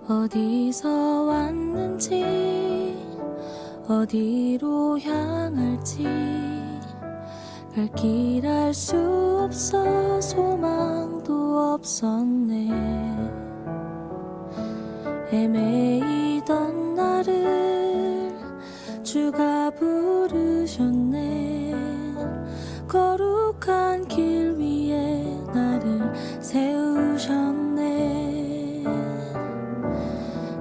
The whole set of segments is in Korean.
어디서 왔는지 어디로 향할지 갈 길 알 수 없어 소망도 없었네. 헤매이던 나를 주가 부르셨네. 거룩한 길 위에 나를 세우셨네.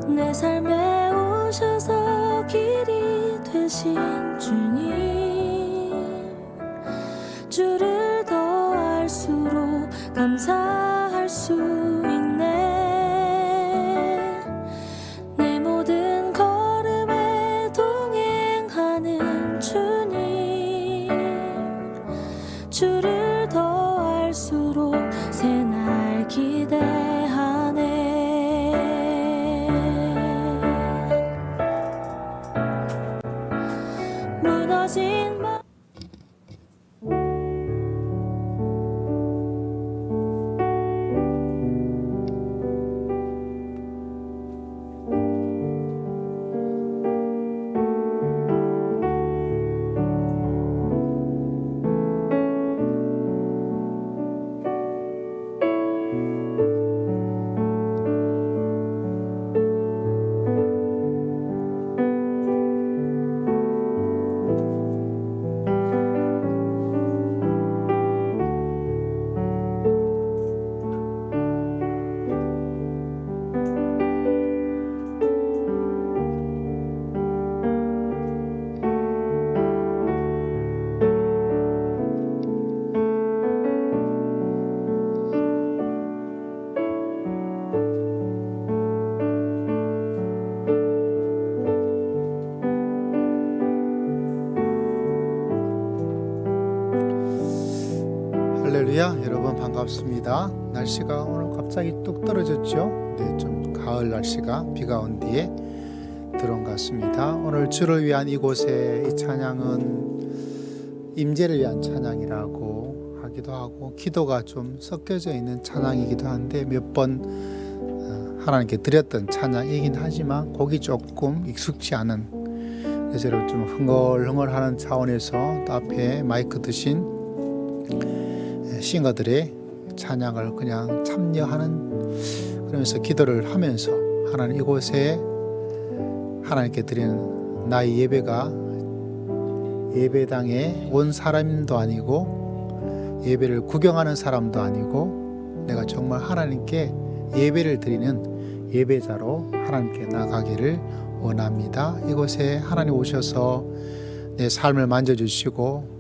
내 삶에 오셔서 길이 되신 주님, 주를 더 알수록 감사할 수 있네. 내 모든 걸음에 동행하는 주님, 주를 더 알수록 새날 기대하네. 무너진 마 할렐루야, 여러분 반갑습니다. 날씨가 오늘 갑자기 뚝 떨어졌죠. 네, 좀 가을 날씨가 비가 온 뒤에 들어온 것 같습니다. 오늘 주를 위한 이곳에 이 찬양은 임재를 위한 찬양이라고 하기도 하고 기도가 좀 섞여져 있는 찬양이기도 한데 몇 번 하나님께 드렸던 찬양이긴 하지만 곡이 조금 익숙지 않은, 그래서 좀 흥얼흥얼하는 차원에서 또 앞에 마이크 드신 싱어들의 찬양을 그냥 참여하는, 그러면서 기도를 하면서 하나님 이곳에 하나님께 드리는 나의 예배가 예배당에 온 사람도 아니고 예배를 구경하는 사람도 아니고 내가 정말 하나님께 예배를 드리는 예배자로 하나님께 나가기를 원합니다. 이곳에 하나님 오셔서 내 삶을 만져주시고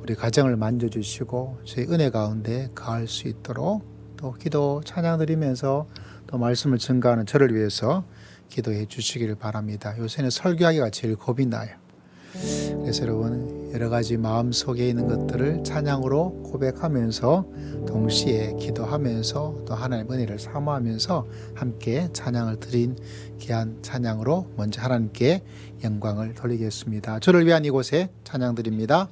우리 가정을 만져주시고 저희 은혜 가운데 가할 수 있도록 또 기도 찬양 드리면서 또 말씀을 증거하는 저를 위해서 기도해 주시기를 바랍니다. 요새는 설교하기가 제일 겁이 나요. 그래서 여러분 여러 가지 마음속에 있는 것들을 찬양으로 고백하면서 동시에 기도하면서 또 하나님의 은혜를 사모하면서 함께 찬양을 드린 귀한 찬양으로 먼저 하나님께 영광을 돌리겠습니다. 저를 위한 이곳에 찬양 드립니다.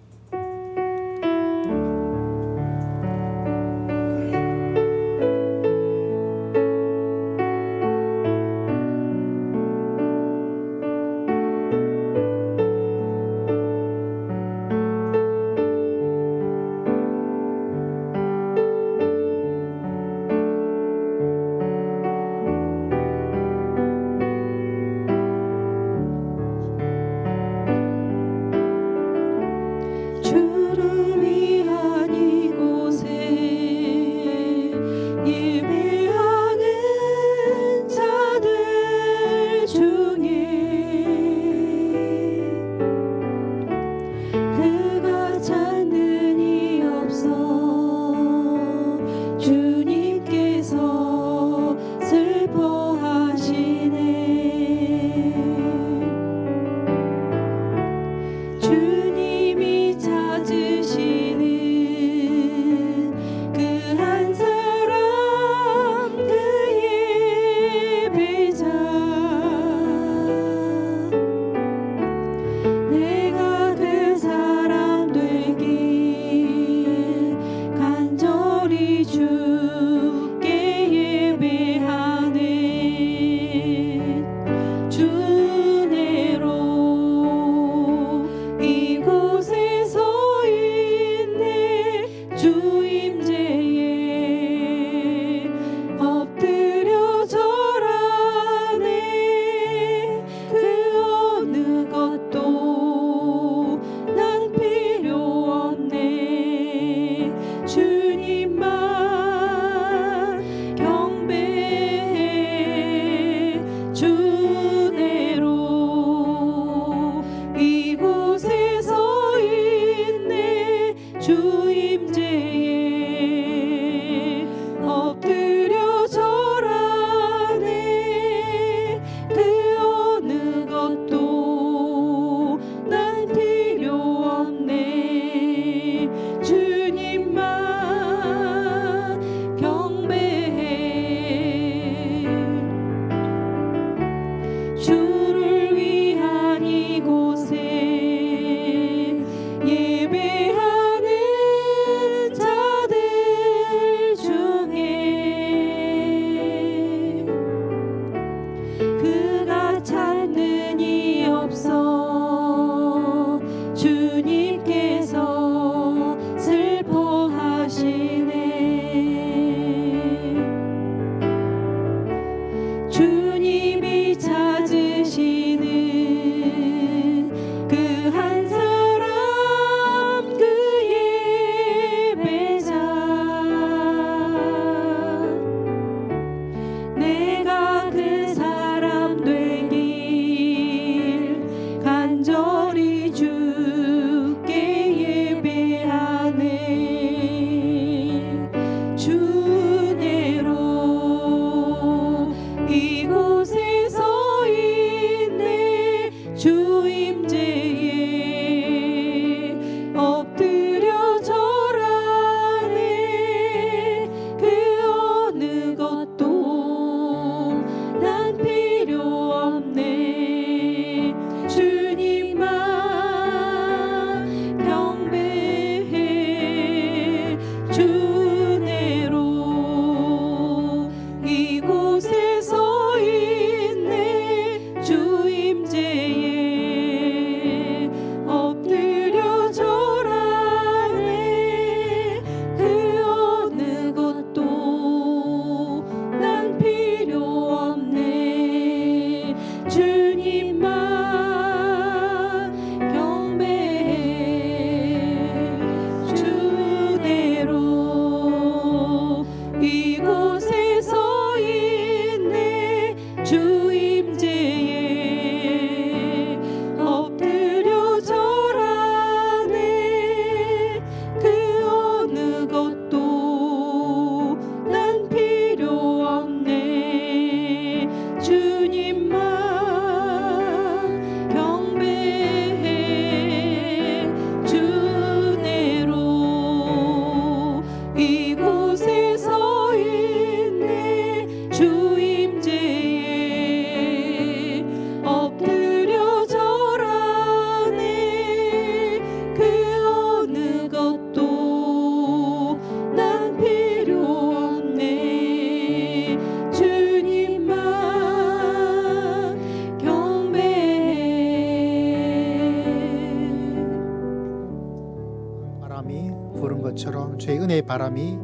은혜의 바람이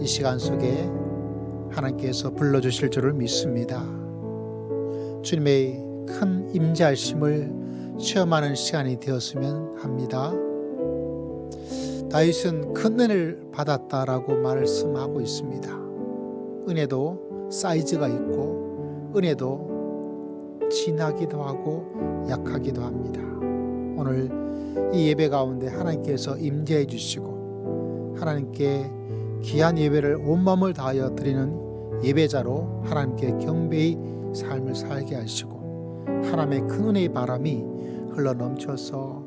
이 시간 속에 하나님께서 불러주실 줄을 믿습니다. 주님의 큰 임재하심을 체험하는 시간이 되었으면 합니다. 다윗은 큰 은혜를 받았다라고 말씀하고 있습니다. 은혜도 사이즈가 있고 은혜도 진하기도 하고 약하기도 합니다. 오늘 이 예배 가운데 하나님께서 임재해 주시고 하나님께 귀한 예배를 온 마음을 다하여 드리는 예배자로 하나님께 경배의 삶을 살게 하시고 하나님의 큰 은혜의 바람이 흘러넘쳐서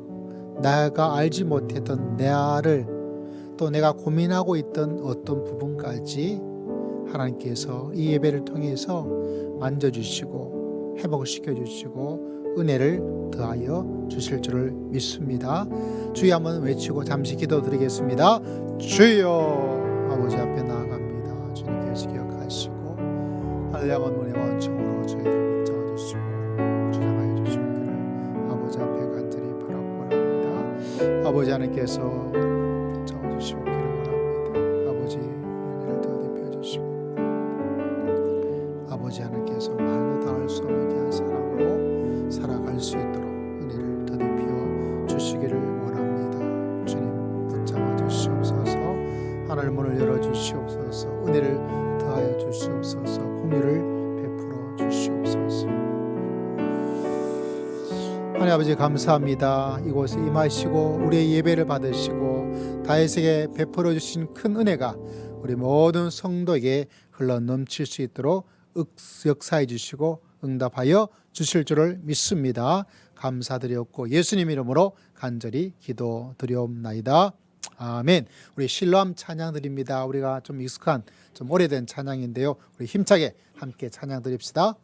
내가 알지 못했던 내 알을 또 내가 고민하고 있던 어떤 부분까지 하나님께서 이 예배를 통해서 만져주시고 회복시켜주시고 은혜를 더하여 주실 줄을 믿습니다. 주여 한번 외치고 잠시 기도드리겠습니다. 주여 아버지 앞에 나아갑니다. 주님께서 기억하시고 한량한 문의 원청으로 저희를 붙잡아주시고 주장하여 주시기를 아버지 앞에 간절히 바라고 원합니다. 아버지 하나님께서 붙잡아주시기를 원합니다. 아버지 은혜를 더디 펴주시고 아버지 하나님께서 말로 다 할 수 없는 귀한 사랑으로 살아갈 수 있도록 은혜를 더디 주시기를 원합니다. 주님 붙잡아 주시옵소서. 하늘 문을 열어주시옵소서. 은혜를 더하여 주시옵소서. 공유를 베풀어 주시옵소서. 하나님 아버지 감사합니다. 이곳에 임하시고 우리의 예배를 받으시고 다윗에게 베풀어 주신 큰 은혜가 우리 모든 성도에게 흘러 넘칠 수 있도록 역사해 주시고 응답하여 주실 줄을 믿습니다. 감사드렸고 예수님 이름으로 간절히 기도드리옵나이다. 아멘. 우리 실로암 찬양 드립니다. 우리가 좀 익숙한 좀 오래된 찬양인데요. 우리 힘차게 함께 찬양 드립시다.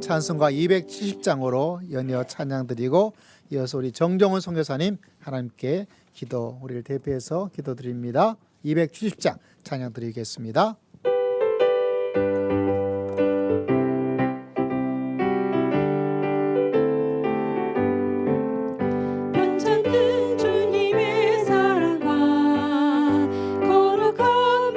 찬송가 270장으로 연이어 찬양드리고 이어서 우리 정정훈 선교사님 하나님께 기도 우리를 대표해서 기도드립니다. 270장 찬양드리겠습니다. 편찮는 주님의 사랑과 거룩한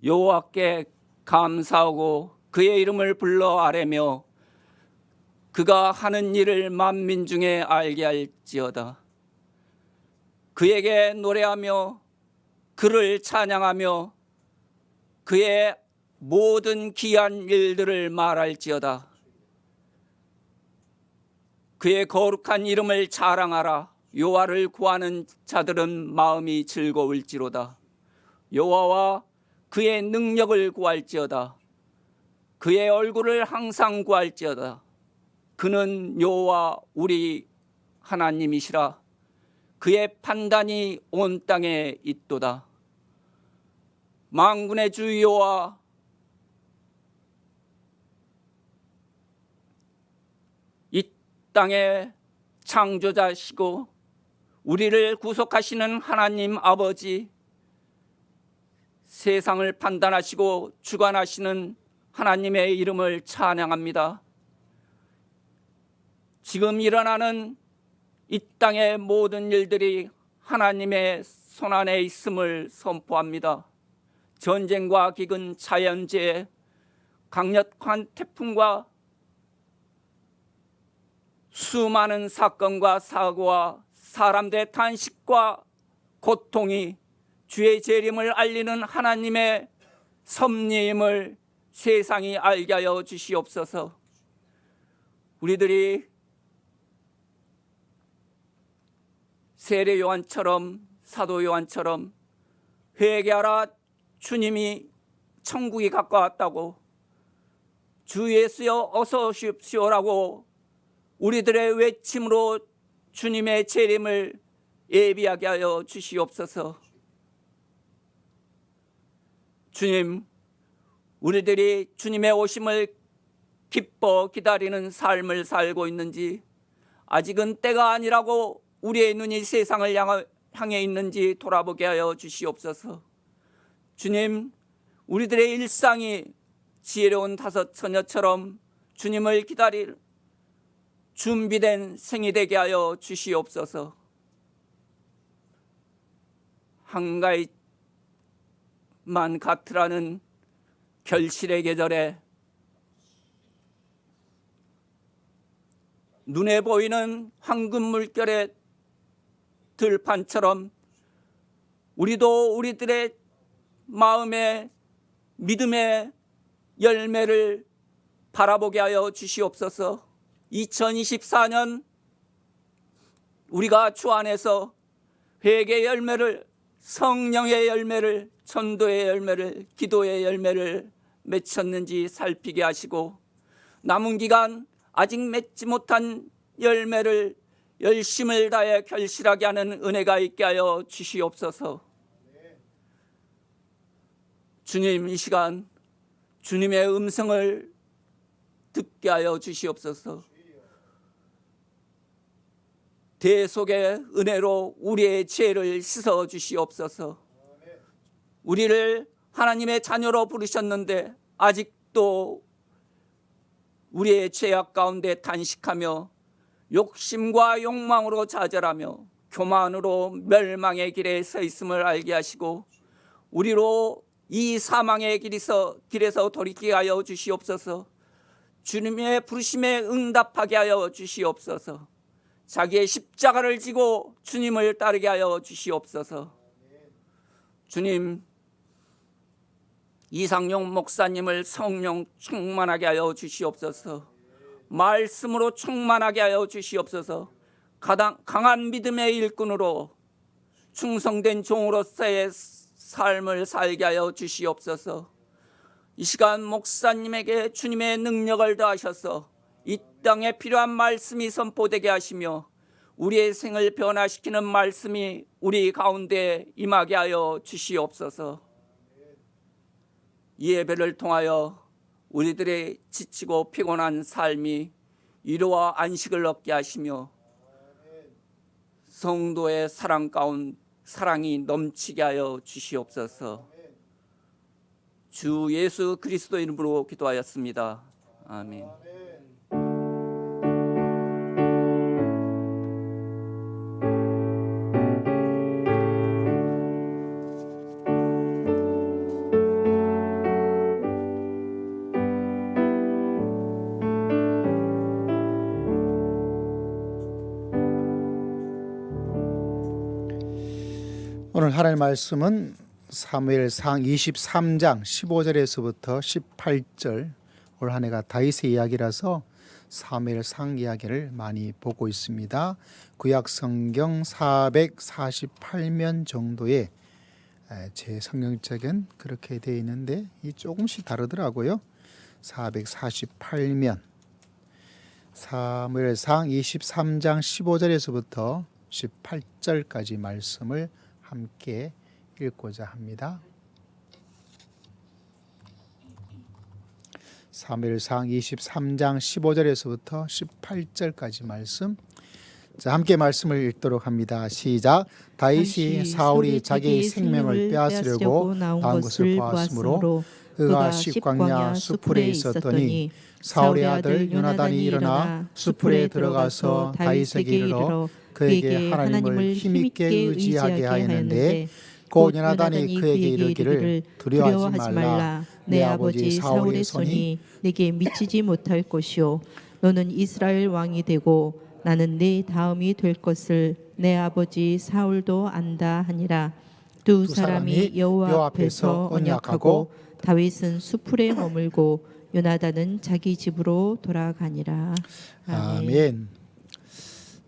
여호와께 감사하고 그의 이름을 불러 아뢰며 그가 하는 일을 만민 중에 알게 할지어다. 그에게 노래하며 그를 찬양하며 그의 모든 기한 일들을 말할지어다. 그의 거룩한 이름을 자랑하라. 여호와를 구하는 자들은 마음이 즐거울지로다. 여호와와 그의 능력을 구할지어다. 그의 얼굴을 항상 구할지어다. 그는 여호와 우리 하나님이시라. 그의 판단이 온 땅에 있도다. 만군의 주 여호와, 이 땅의 창조자시고 우리를 구속하시는 하나님 아버지, 세상을 판단하시고 주관하시는 하나님의 이름을 찬양합니다. 지금 일어나는 이 땅의 모든 일들이 하나님의 손안에 있음을 선포합니다. 전쟁과 기근, 자연재해, 강력한 태풍과 수많은 사건과 사고와 사람들의 탄식과 고통이 주의 재림을 알리는 하나님의 섭리임을 세상이 알게 하여 주시옵소서. 우리들이 세례 요한처럼, 사도 요한처럼 회개하라, 주님이 천국이 가까웠다고, 주 예수여 어서 오십시오라고 우리들의 외침으로 주님의 재림을 예비하게 하여 주시옵소서. 주님, 우리들이 주님의 오심을 기뻐 기다리는 삶을 살고 있는지, 아직은 때가 아니라고 우리의 눈이 세상을 향해 있는지 돌아보게 하여 주시옵소서. 주님, 우리들의 일상이 지혜로운 다섯 처녀처럼 주님을 기다릴 준비된 생이 되게 하여 주시옵소서. 한가위만 같으라는 결실의 계절에 눈에 보이는 황금 물결의 들판처럼 우리도 우리들의 마음의 믿음의 열매를 바라보게 하여 주시옵소서. 2024년 우리가 주 안에서 회개의 열매를, 성령의 열매를, 전도의 열매를, 기도의 열매를 맺혔는지 살피게 하시고, 남은 기간 아직 맺지 못한 열매를 열심을 다해 결실하게 하는 은혜가 있게 하여 주시옵소서. 주님, 이 시간 주님의 음성을 듣게 하여 주시옵소서. 대속의 은혜로 우리의 죄를 씻어 주시옵소서. 우리를 하나님의 자녀로 부르셨는데 아직도 우리의 죄악 가운데 탄식하며 욕심과 욕망으로 좌절하며 교만으로 멸망의 길에 서 있음을 알게 하시고, 우리로 이 사망의 길에서 돌이키게 하여 주시옵소서. 주님의 부르심에 응답하게 하여 주시옵소서. 자기의 십자가를 지고 주님을 따르게 하여 주시옵소서. 주님, 이상용 목사님을 성령 충만하게 하여 주시옵소서. 말씀으로 충만하게 하여 주시옵소서. 강한 믿음의 일꾼으로 충성된 종으로서의 삶을 살게 하여 주시옵소서. 이 시간 목사님에게 주님의 능력을 더하셔서 이 땅에 필요한 말씀이 선포되게 하시며 우리의 생을 변화시키는 말씀이 우리 가운데 임하게 하여 주시옵소서. 이 예배를 통하여 우리들의 지치고 피곤한 삶이 위로와 안식을 얻게 하시며 성도의 사랑 가운데 사랑이 넘치게 하여 주시옵소서. 주 예수 그리스도 이름으로 기도하였습니다. 아멘. 오늘 하나님의 말씀은 사무엘상 23장 15절에서부터 18절, 올 한 해가 다윗의 이야기라서 사무엘상 이야기를 많이 보고 있습니다. 구약 성경 448면 정도의 제 성경책은 그렇게 되어 있는데 이 조금씩 다르더라고요. 448면, 사무엘상 23장 15절에서부터 18절까지 말씀을 함께 읽고자 합니다. 사무엘상 23장 15절에서부터 18절까지 말씀. 자, 함께 말씀을 읽도록 합니다. 시작. 다윗이 사울이 자기의 생명을 빼앗으려고 나온 것을 보았으므로 그가 십광야 수풀에 있었더니 사울의 아들 요나단이 일어나 수풀에 들어가서 다윗에게 이르러 그에게 하나님을 힘있게 의지하게 하였는데 곧 요나단이 그에게 이르기를 두려워하지 말라. 내 아버지 사울의 손이 내게 미치지 못할 것이요 너는 이스라엘 왕이 되고 나는 네 다음이 될 것을 내 아버지 사울도 안다 하니라. 두 사람이 여호와 앞에서 언약하고 다윗은 수풀에 머물고 요나단은 자기 집으로 돌아가니라. 아멘.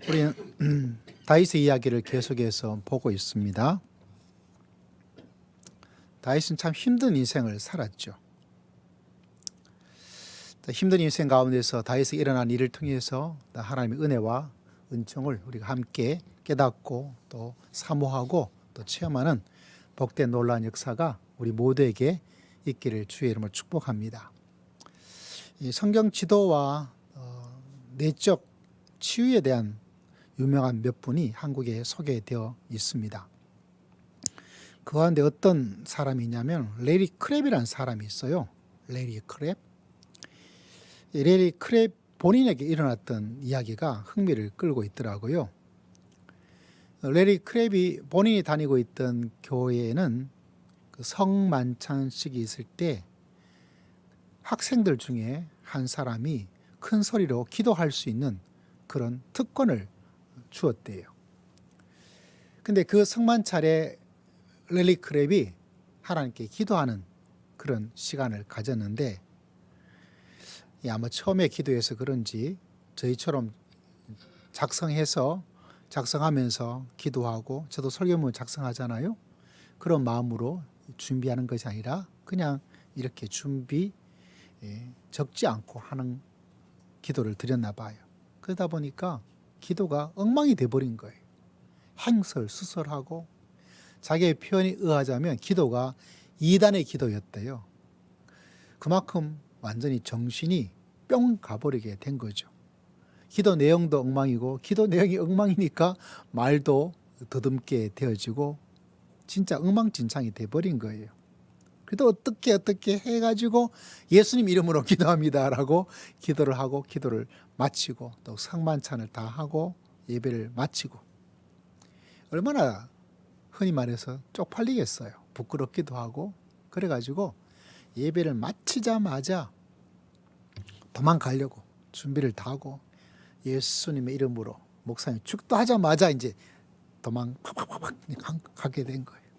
우리는 다윗의 이야기를 계속해서 보고 있습니다. 다윗은 참 힘든 인생을 살았죠. 힘든 인생 가운데서 다윗이 일어난 일을 통해서 하나님의 은혜와 은총을 우리가 함께 깨닫고 또 사모하고 또 체험하는 복된 놀라운 역사가 우리 모두에게 있기를 주의 이름으로 축복합니다. 이 성경 지도와 내적 치유에 대한 유명한 몇 분이 한국에 소개되어 있습니다. 그 가운데 어떤 사람이냐면 레리 크랩이라는 사람이 있어요. 레리 크랩. 레리 크랩 본인에게 일어났던 이야기가 흥미를 끌고 있더라고요. 레리 크랩이 본인이 다니고 있던 교회에는 그 성만찬식이 있을 때 학생들 중에 한 사람이 큰 소리로 기도할 수 있는 그런 특권을 주었대요. 근데 그 성만찬에 레리 크랩이 하나님께 기도하는 그런 시간을 가졌는데 아마 처음에 기도해서 그런지 저희처럼 작성하면서 기도하고 저도 설교문 작성하잖아요. 그런 마음으로 준비하는 것이 아니라 그냥 이렇게 적지 않고 하는 기도를 드렸나 봐요. 그러다 보니까 기도가 엉망이 돼버린 거예요. 행설수설하고 자기의 표현에 의하자면 기도가 이단의 기도였대요. 그만큼 완전히 정신이 뿅 가버리게 된 거죠. 기도 내용도 엉망이고 기도 내용이 엉망이니까 말도 더듬게 되어지고 진짜 엉망진창이 돼버린 거예요. 그래도 어떻게 해가지고 예수님 이름으로 기도합니다라고 기도를 하고 기도를 마치고 또 성만찬을 다 하고 예배를 마치고 얼마나 흔히 말해서 쪽팔리겠어요. 부끄럽기도 하고 그래가지고 예배를 마치자마자 도망가려고 준비를 다 하고 예수님의 이름으로 목사님 축도하자마자 이제 팍팍팍 가게 된 거예요.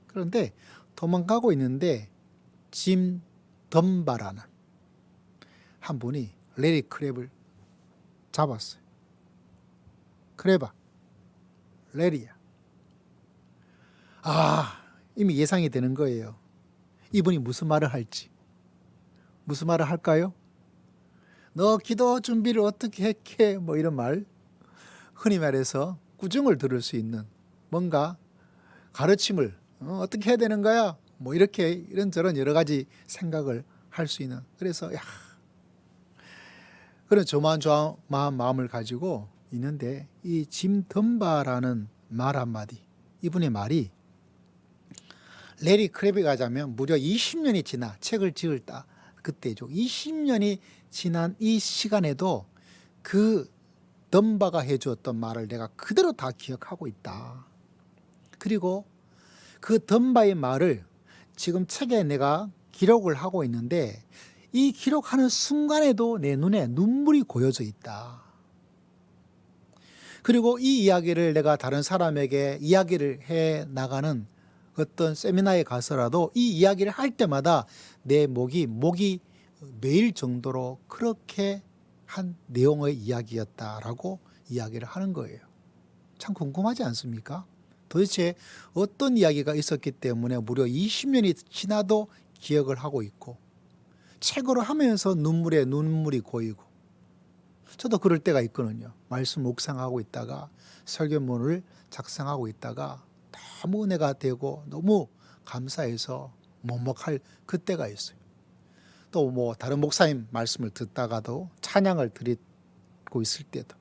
그런데 도망가고 있는데 짐 덤바라는 한 분이 레리 크랩을 잡았어요. 크랩아, 레리야. 이미 예상이 되는 거예요. 이분이 무슨 말을 할지. 무슨 말을 할까요? 너 기도 준비를 어떻게 했게? 뭐 이런 말. 흔히 말해서 꾸중을 들을 수 있는 뭔가 가르침을 어떻게 해야 되는 거야? 뭐 이렇게 이런저런 여러 가지 생각을 할 수 있는. 그래서 그런 조마조마한 마음을 가지고 있는데 이 짐 덤바라는 말 한마디, 이분의 말이 레리 크랩이 가자면 무려 20년이 지나 책을 지을 그때죠. 20년이 지난 이 시간에도 그 덤바가 해주었던 말을 내가 그대로 다 기억하고 있다. 그리고 그 덤바의 말을 지금 책에 내가 기록을 하고 있는데 이 기록하는 순간에도 내 눈에 눈물이 고여져 있다. 그리고 이 이야기를 내가 다른 사람에게 이야기를 해 나가는 어떤 세미나에 가서라도 이 이야기를 할 때마다 내 목이 메일 정도로 그렇게 한 내용의 이야기였다라고 이야기를 하는 거예요. 참 궁금하지 않습니까? 도대체 어떤 이야기가 있었기 때문에 무려 20년이 지나도 기억을 하고 있고 책으로 하면서 눈물이 고이고 저도 그럴 때가 있거든요. 말씀 묵상하고 있다가 설교문을 작성하고 있다가 너무 은혜가 되고 너무 감사해서 먹먹할 그때가 있어요. 또 뭐 다른 목사님 말씀을 듣다가도 찬양을 드리고 있을 때도.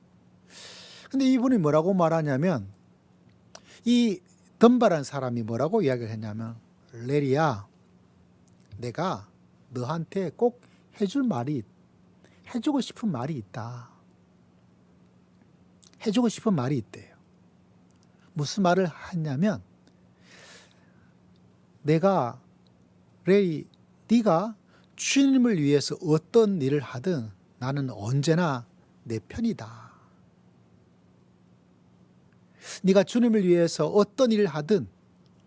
근데 이분이 뭐라고 말하냐면 이 덤바란 사람이 뭐라고 이야기를 했냐면 레리야 내가 너한테 꼭 해주고 싶은 말이 있다. 해주고 싶은 말이 있대요. 무슨 말을 했냐면 레리 네가 주님을 위해서 어떤 일을 하든 나는 언제나 내 편이다. 네가 주님을 위해서 어떤 일을 하든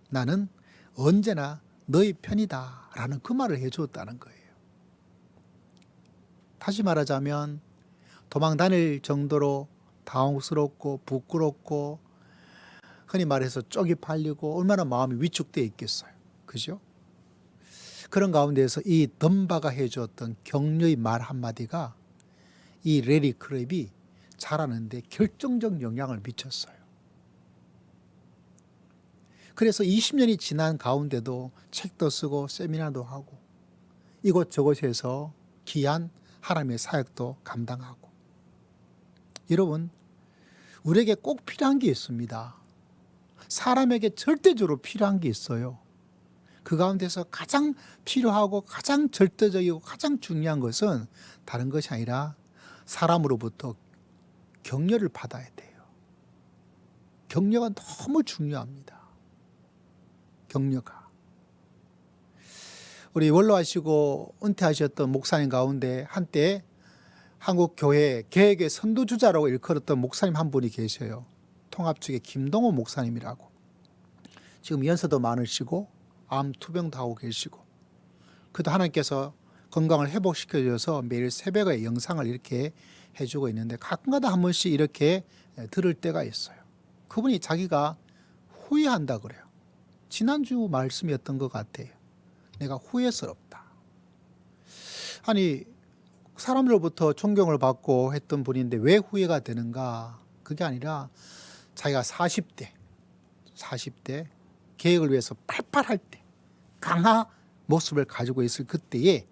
나는 언제나 너의 편이다 라는 그 말을 해주었다는 거예요. 다시 말하자면 도망 다닐 정도로 당혹스럽고 부끄럽고 흔히 말해서 쪽이 팔리고 얼마나 마음이 위축되어 있겠어요. 그죠? 그런 가운데에서 이 덤바가 해주었던 격려의 말 한마디가 이 레리 크랩이 자라는데 결정적 영향을 미쳤어요. 그래서 20년이 지난 가운데도 책도 쓰고 세미나도 하고 이곳저곳에서 귀한 하나님의 사역도 감당하고. 여러분, 우리에게 꼭 필요한 게 있습니다. 사람에게 절대적으로 필요한 게 있어요. 그 가운데서 가장 필요하고 가장 절대적이고 가장 중요한 것은 다른 것이 아니라 사람으로부터 격려를 받아야 돼요. 격려가 너무 중요합니다. 격려가. 우리 원로하시고 은퇴하셨던 목사님 가운데 한때 한국 교회 개혁의 선두주자라고 일컬었던 목사님 한 분이 계셔요. 통합 측의 김동호 목사님이라고. 지금 연세도 많으시고 암 투병도 하고 계시고, 그래도 하나님께서 건강을 회복시켜 주셔서 매일 새벽에 영상을 이렇게 해주고 있는데 가끔가다 한 번씩 이렇게 들을 때가 있어요. 그분이 자기가 후회한다 그래요. 지난주 말씀이었던 것 같아요. 내가 후회스럽다. 아니, 사람들로부터 존경을 받고 했던 분인데 왜 후회가 되는가? 그게 아니라 자기가 40대 계획을 위해서 팔팔할 때 강한 모습을 가지고 있을 그때에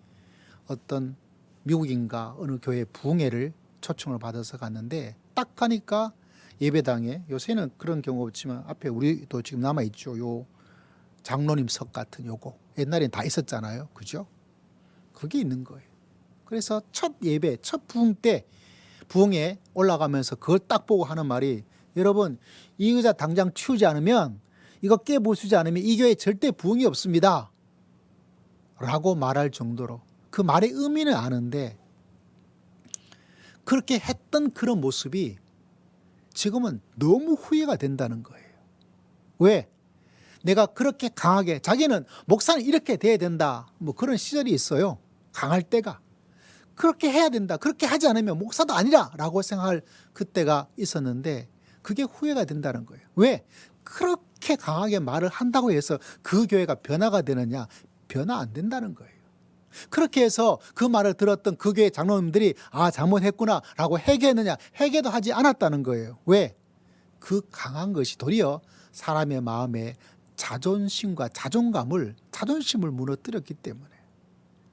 어떤 미국인가 어느 교회 부흥회를 초청을 받아서 갔는데 딱 가니까 예배당에, 요새는 그런 경우 없지만 앞에 우리도 지금 남아있죠. 요 장로님 석 같은 요거 옛날엔 다 있었잖아요. 그죠? 그게 있는 거예요. 그래서 첫 예배, 첫 부흥 때 부흥에 올라가면서 그걸 딱 보고 하는 말이, 여러분 이 의자 당장 치우지 않으면, 이거 깨부수지 않으면 이 교회에 절대 부흥이 없습니다 라고 말할 정도로, 그 말의 의미는 아는데 그렇게 했던 그런 모습이 지금은 너무 후회가 된다는 거예요. 왜? 내가 그렇게 강하게, 자기는 목사는 이렇게 돼야 된다 뭐 그런 시절이 있어요. 강할 때가. 그렇게 해야 된다, 그렇게 하지 않으면 목사도 아니라 라고 생각할 그때가 있었는데 그게 후회가 된다는 거예요. 왜? 그렇게 강하게 말을 한다고 해서 그 교회가 변화가 되느냐? 변화 안 된다는 거예요. 그렇게 해서 그 말을 들었던 그 교회 장로님들이 아 잘못했구나 라고 회개했느냐? 회개도 하지 않았다는 거예요. 왜? 그 강한 것이 도리어 사람의 마음에 자존심과 자존심을 무너뜨렸기 때문에.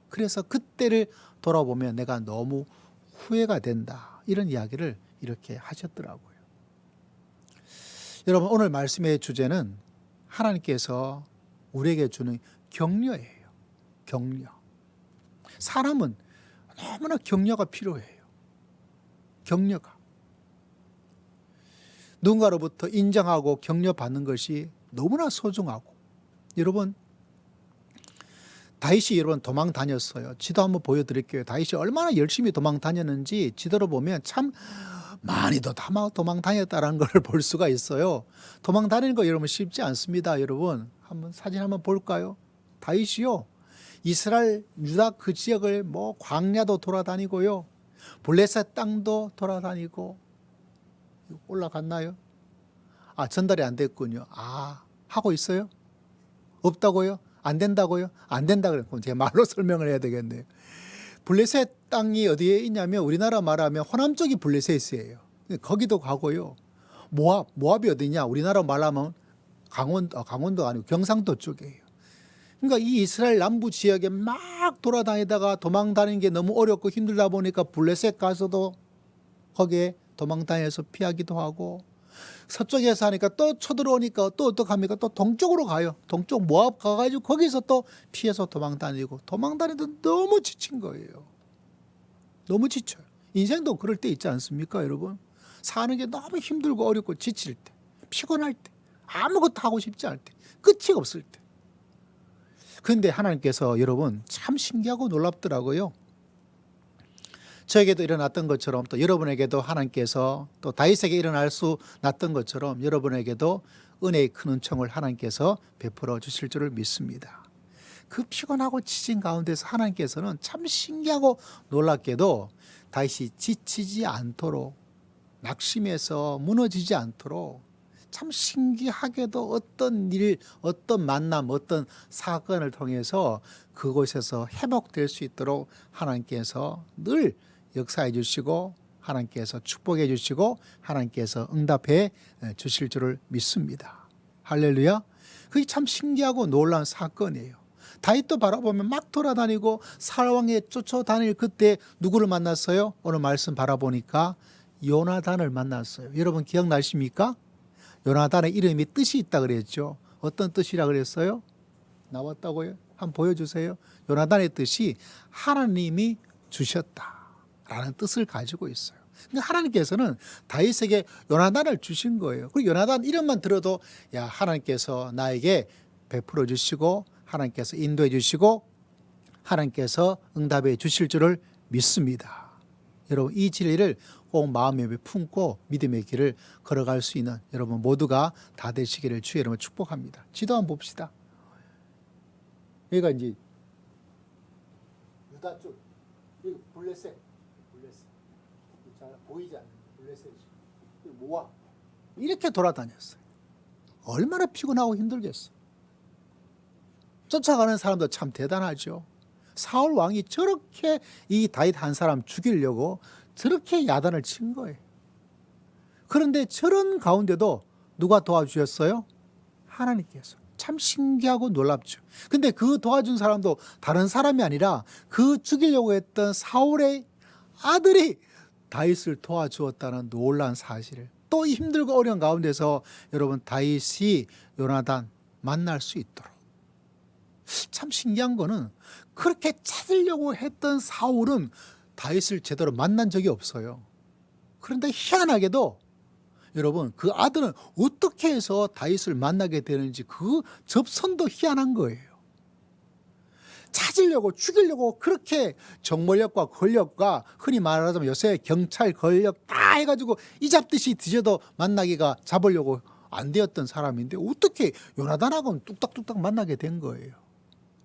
그래서 그때를 돌아보면 내가 너무 후회가 된다, 이런 이야기를 이렇게 하셨더라고요. 여러분, 오늘 말씀의 주제는 하나님께서 우리에게 주는 격려예요. 격려. 사람은 너무나 격려가 필요해요. 격려가. 누군가로부터 인정하고 격려받는 것이 너무나 소중하고. 여러분, 다윗이 도망 다녔어요. 지도 한번 보여드릴게요. 다윗이 얼마나 열심히 도망 다녔는지 지도로 보면 참 많이도 도망 다녔다는 걸 볼 수가 있어요. 도망 다니는 거 여러분 쉽지 않습니다. 여러분 한번 사진 한번 볼까요? 다윗이요, 이스라엘 유다 그 지역을 뭐 광야도 돌아다니고요, 블레셋 땅도 돌아다니고. 올라갔나요? 아, 전달이 안 됐군요. 아, 하고 있어요? 없다고요? 안 된다고요? 안 된다 그랬고 제가 말로 설명을 해야 되겠네요. 블레셋 땅이 어디에 있냐면 우리나라 말하면 호남 쪽이 블레셋이에요. 거기도 가고요. 모압이 어디냐? 우리나라 말하면 강원도 아니고 경상도 쪽이에요. 그러니까 이 이스라엘 남부 지역에 막 돌아다니다가 도망 다니는 게 너무 어렵고 힘들다 보니까 블레셋 가서도 거기에 도망 다녀서 피하기도 하고, 서쪽에서 하니까 또 쳐들어오니까 또 어떡합니까? 또 동쪽으로 가요. 동쪽 모압 가가지고 거기서 또 피해서 도망 다니고, 도망 다니던 너무 지친 거예요. 너무 지쳐요. 인생도 그럴 때 있지 않습니까, 여러분? 사는 게 너무 힘들고 어렵고 지칠 때, 피곤할 때, 아무것도 하고 싶지 않을 때, 끝이 없을 때. 그런데 하나님께서 여러분 참 신기하고 놀랍더라고요. 저에게도 일어났던 것처럼 또 여러분에게도 하나님께서, 또 다윗에게 일어날 수 났던 것처럼 여러분에게도 은혜의 큰 은총을 하나님께서 베풀어 주실 줄을 믿습니다. 그 피곤하고 지친 가운데서 하나님께서는 참 신기하고 놀랍게도 다윗이 지치지 않도록, 낙심해서 무너지지 않도록 참 신기하게도 어떤 일, 어떤 만남, 어떤 사건을 통해서 그곳에서 회복될 수 있도록 하나님께서 늘 역사해 주시고, 하나님께서 축복해 주시고, 하나님께서 응답해 주실 줄을 믿습니다. 할렐루야. 그게 참 신기하고 놀라운 사건이에요. 다윗도 바라보면 막 돌아다니고 사울왕에 쫓아다닐 그때 누구를 만났어요? 오늘 말씀 바라보니까 요나단을 만났어요. 여러분 기억나십니까? 요나단의 이름이 뜻이 있다 그랬죠. 어떤 뜻이라 그랬어요? 나왔다고요? 한번 보여주세요. 요나단의 뜻이 하나님이 주셨다라는 뜻을 가지고 있어요. 그러니까 하나님께서는 다윗에게 요나단을 주신 거예요. 그리고 요나단 이름만 들어도 야, 하나님께서 나에게 베풀어 주시고, 하나님께서 인도해 주시고, 하나님께서 응답해 주실 줄을 믿습니다. 여러분 이 진리를 꼭 마음에 품고 믿음의 길을 걸어갈 수 있는 여러분 모두가 다 되시기를 주의 이름으로 축복합니다. 지도 한번 봅시다. 여기가 이제 유다 쪽, 여기 블레셋 잘 보이지 않는 블레셋이, 모압, 이렇게 돌아다녔어요. 얼마나 피곤하고 힘들겠어요. 쫓아가는 사람도 참 대단하죠. 사울 왕이 저렇게 이 다윗 한 사람 죽이려고 저렇게 야단을 친 거예요. 그런데 저런 가운데도 누가 도와주셨어요? 하나님께서. 참 신기하고 놀랍죠. 근데 그 도와준 사람도 다른 사람이 아니라 그 죽이려고 했던 사울의 아들이 다윗을 도와주었다는 놀라운 사실을, 또 힘들고 어려운 가운데서 여러분 다윗이 요나단 만날 수 있도록. 참 신기한 거는 그렇게 찾으려고 했던 사울은 다윗을 제대로 만난 적이 없어요. 그런데 희한하게도 여러분 그 아들은 어떻게 해서 다윗을 만나게 되는지 그 접선도 희한한 거예요. 찾으려고 죽이려고 그렇게 정보력과 권력과 흔히 말하자면 요새 경찰 권력 다 해가지고 이 잡듯이 뒤져도 만나기가 잡으려고 안 되었던 사람인데 어떻게 요나단하고는 뚝딱뚝딱 만나게 된 거예요.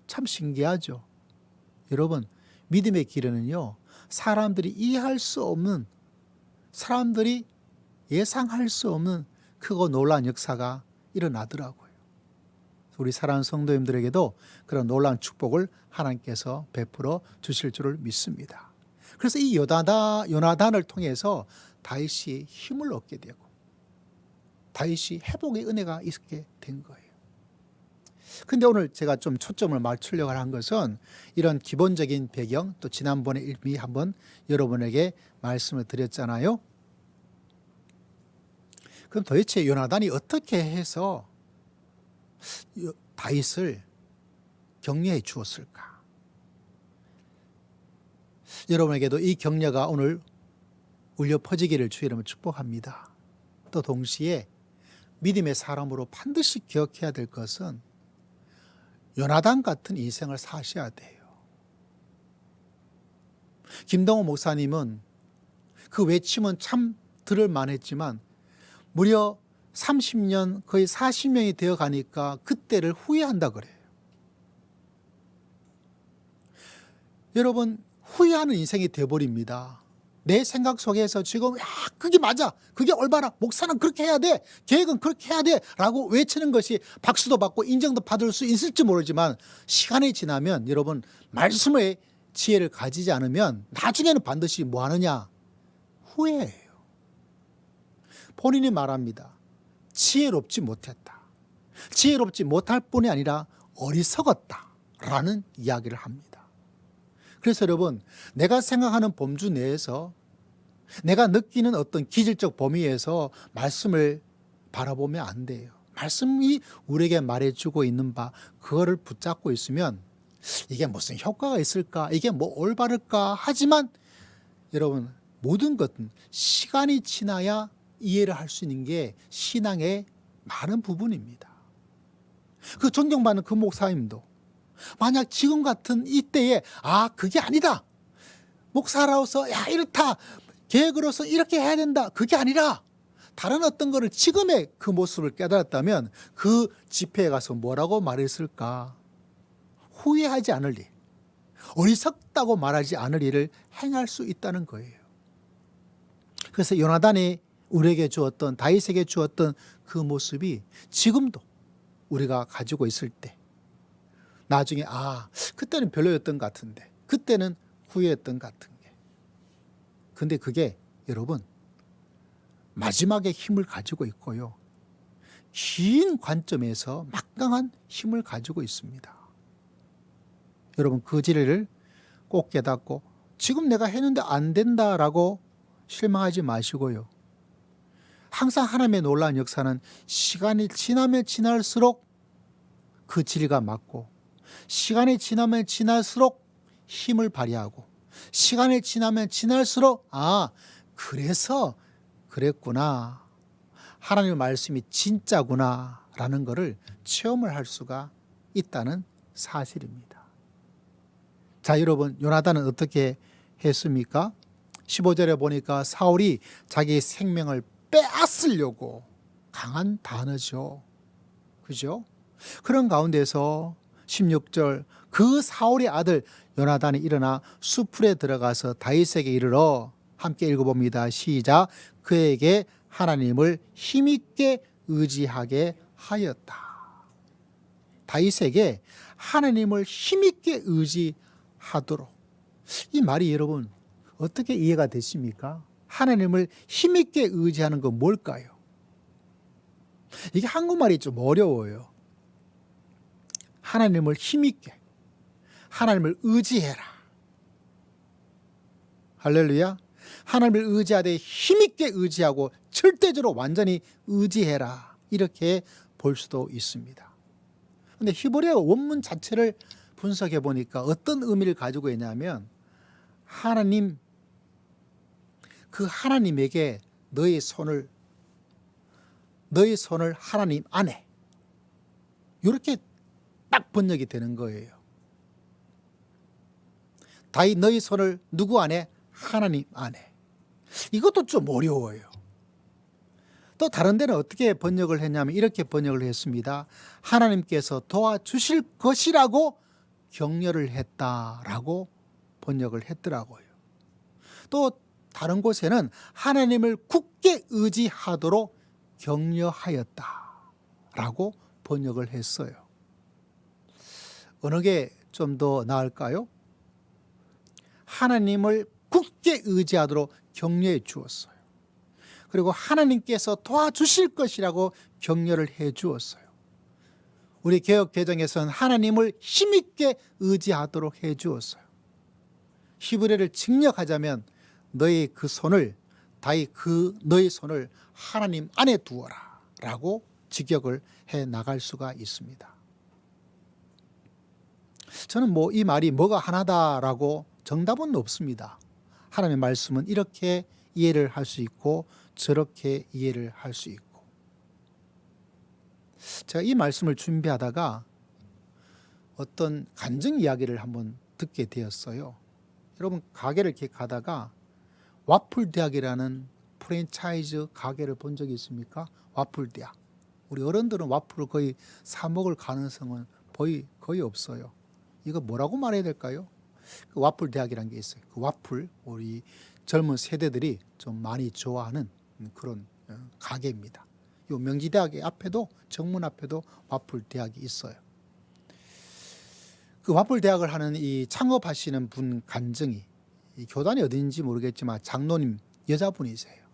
참 신기하죠. 여러분 믿음의 길에는요, 사람들이 이해할 수 없는, 사람들이 예상할 수 없는 크고 놀라운 역사가 일어나더라고요. 우리 사랑하는 성도님들에게도 그런 놀라운 축복을 하나님께서 베풀어 주실 줄을 믿습니다. 그래서 이 요나단을 통해서 다윗이 힘을 얻게 되고 다윗이 회복의 은혜가 있게 된 거예요. 근데 오늘 제가 좀 초점을 맞추려고 한 것은 이런 기본적인 배경, 또 지난번에 이미 한번 여러분에게 말씀을 드렸잖아요. 그럼 도대체 요나단이 어떻게 해서 다윗을 격려해 주었을까? 여러분에게도 이 격려가 오늘 울려 퍼지기를 주의 이름으로 축복합니다. 또 동시에 믿음의 사람으로 반드시 기억해야 될 것은 요나단 같은 인생을 사셔야 돼요. 김동호 목사님은 그 외침은 참 들을 만했지만 무려 30년 거의 40년이 되어 가니까 그때를 후회한다 그래요. 여러분, 후회하는 인생이 되어버립니다. 내 생각 속에서 지금 그게 맞아, 그게 올바라, 목사는 그렇게 해야 돼, 계획은 그렇게 해야 돼 라고 외치는 것이 박수도 받고 인정도 받을 수 있을지 모르지만 시간이 지나면 여러분, 말씀의 지혜를 가지지 않으면 나중에는 반드시 뭐 하느냐? 후회해요. 본인이 말합니다. 지혜롭지 못했다. 지혜롭지 못할 뿐이 아니라 어리석었다 라는 이야기를 합니다. 그래서 여러분, 내가 생각하는 범주 내에서, 내가 느끼는 어떤 기질적 범위에서 말씀을 바라보면 안 돼요. 말씀이 우리에게 말해주고 있는 바, 그거를 붙잡고 있으면 이게 무슨 효과가 있을까, 이게 뭐 올바를까 하지만 여러분, 모든 것은 시간이 지나야 이해를 할 수 있는 게 신앙의 많은 부분입니다. 그 존경받는 그 목사님도 만약 지금 같은 이때에 그게 아니다, 목사로서 이렇다, 계획으로서 이렇게 해야 된다, 그게 아니라 다른 어떤 거를 지금의 그 모습을 깨달았다면 그 집회에 가서 뭐라고 말했을까? 후회하지 않을 일, 어리석다고 말하지 않을 일을 행할 수 있다는 거예요. 그래서 요나단이 우리에게 주었던, 다윗에게 주었던 그 모습이 지금도 우리가 가지고 있을 때 나중에 그때는 별로였던 것 같은데, 그때는 후회했던 것 같은 게, 근데 그게 여러분 마지막에 힘을 가지고 있고요, 긴 관점에서 막강한 힘을 가지고 있습니다. 여러분, 그 진리를 꼭 깨닫고 지금 내가 했는데 안 된다라고 실망하지 마시고요, 항상 하나님의 놀라운 역사는 시간이 지나면 지날수록 그 진리가 맞고, 시간이 지나면 지날수록 힘을 발휘하고, 시간이 지나면 지날수록 그래서 그랬구나, 하나님의 말씀이 진짜구나 라는 것을 체험을 할 수가 있다는 사실입니다. 자, 여러분, 요나단은 어떻게 했습니까? 15절에 보니까 사울이 자기 생명을 빼앗으려고, 강한 단어죠, 그죠? 그런 가운데서 16절, 그 사울의 아들 요나단이 일어나 수풀에 들어가서 다윗에게 이르러, 함께 읽어봅니다. 시작. 그에게 하나님을 힘있게 의지하게 하였다. 다윗에게 하나님을 힘있게 의지하도록. 이 말이 여러분 어떻게 이해가 되십니까? 하나님을 힘있게 의지하는 건 뭘까요? 이게 한국말이 좀 어려워요. 하나님을 힘있게, 하나님을 의지해라. 할렐루야. 하나님을 의지하되 힘있게 의지하고 절대적으로 완전히 의지해라, 이렇게 볼 수도 있습니다. 그런데 히브리어 원문 자체를 분석해 보니까 어떤 의미를 가지고 있냐면, 하나님, 그 하나님에게 너의 손을 하나님 안에, 이렇게 딱 번역이 되는 거예요. 다윗, 너의 손을 누구 안에? 하나님 안에. 이것도 좀 어려워요. 또 다른 데는 어떻게 번역을 했냐면 이렇게 번역을 했습니다. 하나님께서 도와주실 것이라고 격려를 했다라고 번역을 했더라고요. 또 다른 곳에는 하나님을 굳게 의지하도록 격려하였다라고 번역을 했어요. 어느 게 좀 더 나을까요? 하나님을 굳게 의지하도록 격려해 주었어요. 그리고 하나님께서 도와주실 것이라고 격려를 해 주었어요. 우리 개역 개정에서는 하나님을 힘있게 의지하도록 해 주었어요. 히브리어를 직역하자면 너희 그 손을, 다윗 너희 손을 하나님 안에 두어라 라고 직역을 해 나갈 수가 있습니다. 저는 이 말이 뭐가 하나다라고 정답은 없습니다. 하나님의 말씀은 이렇게 이해를 할 수 있고 저렇게 이해를 할 수 있고. 제가 이 말씀을 준비하다가 어떤 간증 이야기를 한번 듣게 되었어요. 여러분, 가게를 이렇게 가다가 와플 대학이라는 프랜차이즈 가게를 본 적이 있습니까? 와플 대학. 우리 어른들은 와플을 거의 사 먹을 가능성은 거의 없어요. 이거 뭐라고 말해야 될까요? 그 와플 대학이라는 게 있어요. 그 와플 우리 젊은 세대들이 좀 많이 좋아하는 그런 가게입니다. 요 명지대학의 앞에도 정문 앞에도 와플 대학이 있어요. 그 와플 대학을 하는 이 창업하시는 분 간증이 이 교단이 어딘지 모르겠지만 장로님 여자분이세요.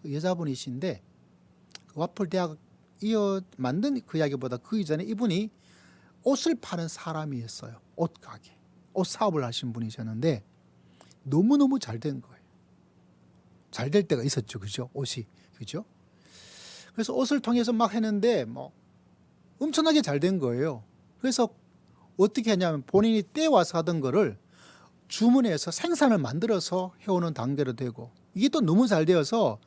그 여자분이신데 그 와플 대학 만든 그 이야기보다 그 이전에 이분이 옷을 파는 사람이었어요. 옷 가게, 옷 사업을 하신 분이셨는데 너무너무 잘 된 거예요. 잘 될 때가 있었죠, 그죠? 옷이, 그죠? 그래서 옷을 통해서 막 했는데 뭐 엄청나게 잘 된 거예요. 그래서 어떻게 했냐면 본인이 떼와서 하던 거를 주문해서 생산을 만들어서 해오는 단계로 되고, 이게 또 너무 잘 되어서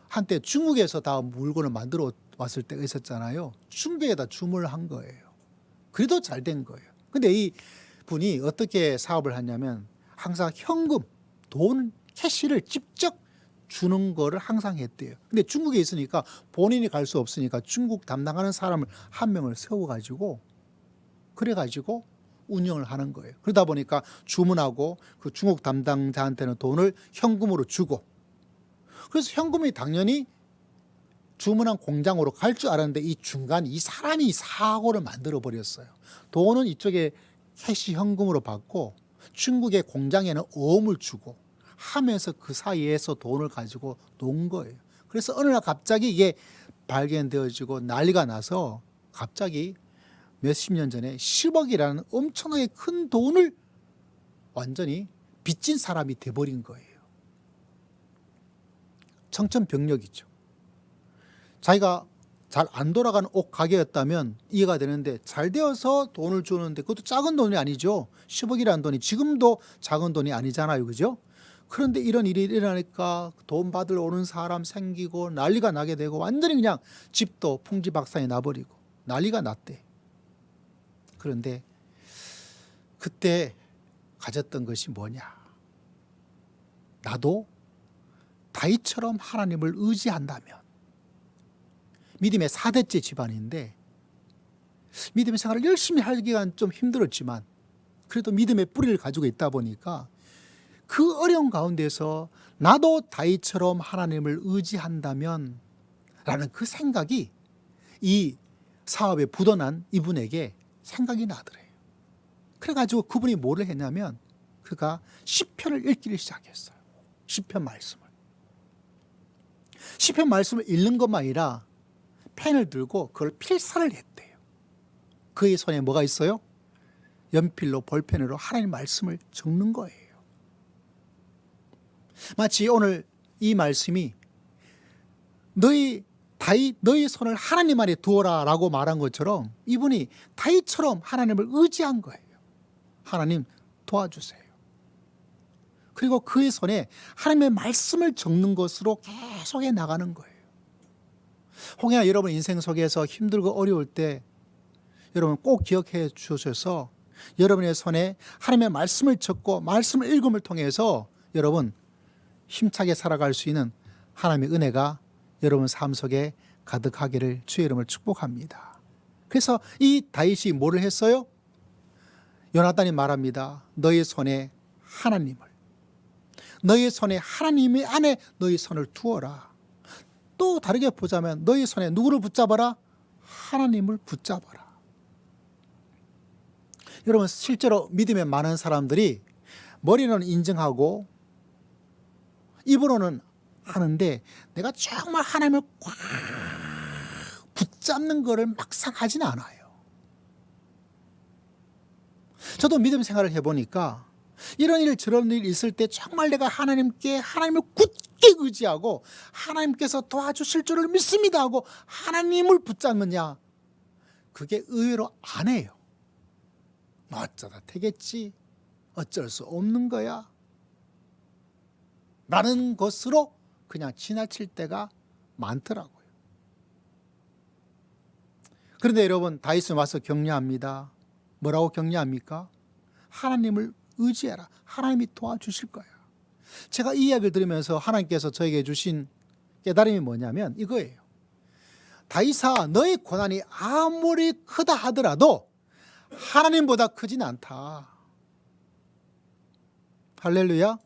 한때 중국에서 다 물건을 만들어 왔을 때가 있었잖아요. 중국에다 주문을 한 거예요. 그래도 잘 된 거예요. 근데 이 분이 어떻게 사업을 하냐면 항상 현금, 돈, 캐시를 직접 주는 거를 항상 했대요. 근데 중국에 있으니까 본인이 갈 수 없으니까 중국 담당하는 사람을 한 명을 세워가지고 그래가지고 운영을 하는 거예요. 그러다 보니까 주문하고 그 중국 담당자한테는 돈을 현금으로 주고, 그래서 현금이 당연히 주문한 공장으로 갈 줄 알았는데 이 중간 이 사람이 사고를 만들어 버렸어요. 돈은 이쪽에 캐시 현금으로 받고 중국의 공장에는 어음을 주고 하면서 그 사이에서 돈을 가지고 논 거예요. 그래서 어느 날 갑자기 이게 발견되어지고 난리가 나서 갑자기 몇십 년 전에 10억이라는 엄청나게 큰 돈을 완전히 빚진 사람이 돼버린 거예요. 청천벽력이죠. 자기가 잘 안 돌아가는 옷 가게였다면 이해가 되는데 잘 되어서 돈을 주는데 그것도 작은 돈이 아니죠. 10억이라는 돈이 지금도 작은 돈이 아니잖아요, 그죠? 그런데 이런 일이 일어나니까 돈 받으러 오는 사람 생기고 난리가 나게 되고 완전히 그냥 집도 풍지박산이 나버리고 난리가 났대. 그런데 그때 가졌던 것이 뭐냐? 나도 다윗처럼 하나님을 의지한다면, 믿음의 4대째 집안인데 믿음의 생활을 열심히 하기가 좀 힘들었지만 그래도 믿음의 뿌리를 가지고 있다 보니까 그 어려운 가운데서 나도 다윗처럼 하나님을 의지한다면 라는 그 생각이 이 사업에 부도난 이분에게 생각이 나더래요. 그래가지고 그분이 뭐를 했냐면 그가 시편을 읽기를 시작했어요. 시편 말씀을. 시편 말씀을 읽는 것만 아니라 펜을 들고 그걸 필사를 했대요. 그의 손에 뭐가 있어요? 연필로 볼펜으로 하나님 말씀을 적는 거예요. 마치 오늘 이 말씀이 너희 손을 하나님 안에 두어라 라고 말한 것처럼 이분이 다윗처럼 하나님을 의지한 거예요. 하나님 도와주세요. 그리고 그의 손에 하나님의 말씀을 적는 것으로 계속해 나가는 거예요. 혹여나 여러분 인생 속에서 힘들고 어려울 때 여러분 꼭 기억해 주셔서 여러분의 손에 하나님의 말씀을 적고 말씀을 읽음을 통해서 여러분 힘차게 살아갈 수 있는 하나님의 은혜가 여러분 삶 속에 가득하기를 주의 이름으로 축복합니다. 그래서 이 다윗이 뭐를 했어요? 요나단이 말합니다. 너의 손에 너의 손에 하나님의 안에 너의 손을 두어라. 또 다르게 보자면 너의 손에 누구를 붙잡아라? 하나님을 붙잡아라. 여러분 실제로 믿음에 많은 사람들이 머리는 인정하고 입으로는 하는데 내가 정말 하나님을 꽉 붙잡는 것을 막상 하진 않아요. 저도 믿음 생활을 해보니까 이런 일 저런 일 있을 때 정말 내가 하나님을 굳게 의지하고 하나님께서 도와주실 줄을 믿습니다 하고 하나님을 붙잡느냐, 그게 의외로 안 해요. 어쩌다 되겠지, 어쩔 수 없는 거야 라는 것으로 그냥 지나칠 때가 많더라고요. 그런데 여러분 다윗은 와서 격려합니다. 뭐라고 격려합니까? 하나님을 의지해라. 하나님이 도와주실 거야. 제가 이 이야기를 들으면서 하나님께서 저에게 주신 깨달음이 뭐냐면 이거예요. 다윗아, 너의 고난이 아무리 크다 하더라도 하나님보다 크진 않다. 할렐루야.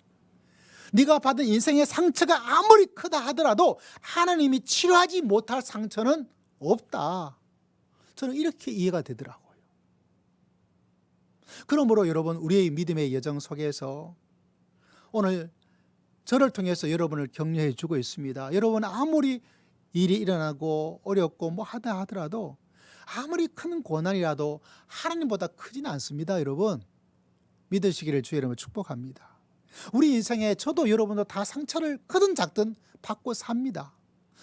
네가 받은 인생의 상처가 아무리 크다 하더라도 하나님이 치료하지 못할 상처는 없다. 저는 이렇게 이해가 되더라고요. 그러므로 여러분, 우리의 믿음의 여정 속에서 오늘 저를 통해서 여러분을 격려해 주고 있습니다. 여러분, 아무리 일이 일어나고 어렵고 뭐 하다 하더라도 아무리 큰 고난이라도 하나님보다 크지는 않습니다. 여러분, 믿으시기를 주의 이름으로 축복합니다. 우리 인생에 저도 여러분도 다 상처를 크든 작든 받고 삽니다.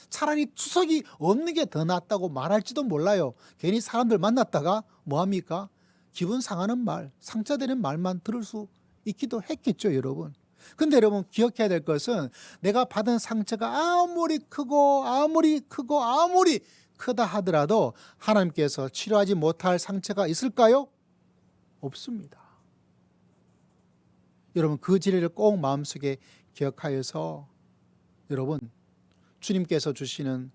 차라리 추석이 없는 게 더 낫다고 말할지도 몰라요. 괜히 사람들 만났다가 뭐합니까? 기분 상하는 말, 상처되는 말만 들을 수 있기도 했겠죠, 여러분. 근데 여러분, 기억해야 될 것은 내가 받은 상처가 아무리 크고 아무리 크다 하더라도 하나님께서 치료하지 못할 상처가 있을까요? 없습니다. 여러분, 그 진리를 꼭 마음속에 기억하여서 여러분, 주님께서 주시는,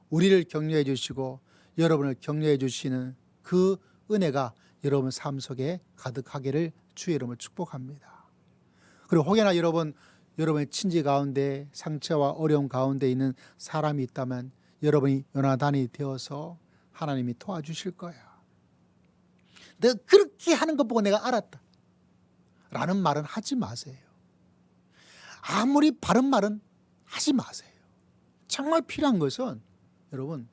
우리를 격려해 주시고 여러분을 격려해 주시는 그 은혜가 여러분 삶 속에 가득하기를 주의 이름으로 축복합니다. 그리고 혹여나 여러분의 친지 가운데 상처와 어려움 가운데 있는 사람이 있다면 여러분이 요나단이 되어서 하나님이 도와주실 거야. 내가 그렇게 하는 것 보고 내가 알았다 라는 말은 하지 마세요. 아무리 바른 말은 하지 마세요. 정말 필요한 것은 여러분,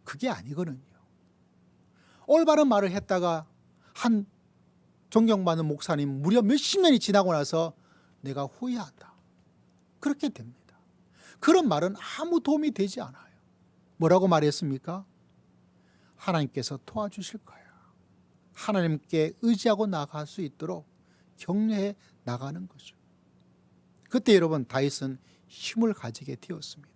그게 아니거든요. 올바른 말을 했다가 한 존경받는 목사님 무려 몇십 년이 지나고 나서 내가 후회한다, 그렇게 됩니다. 그런 말은 아무 도움이 되지 않아요. 뭐라고 말했습니까? 하나님께서 도와주실 거야. 하나님께 의지하고 나아갈 수 있도록 격려해 나가는 거죠. 그때 여러분, 다윗은 힘을 가지게 되었습니다.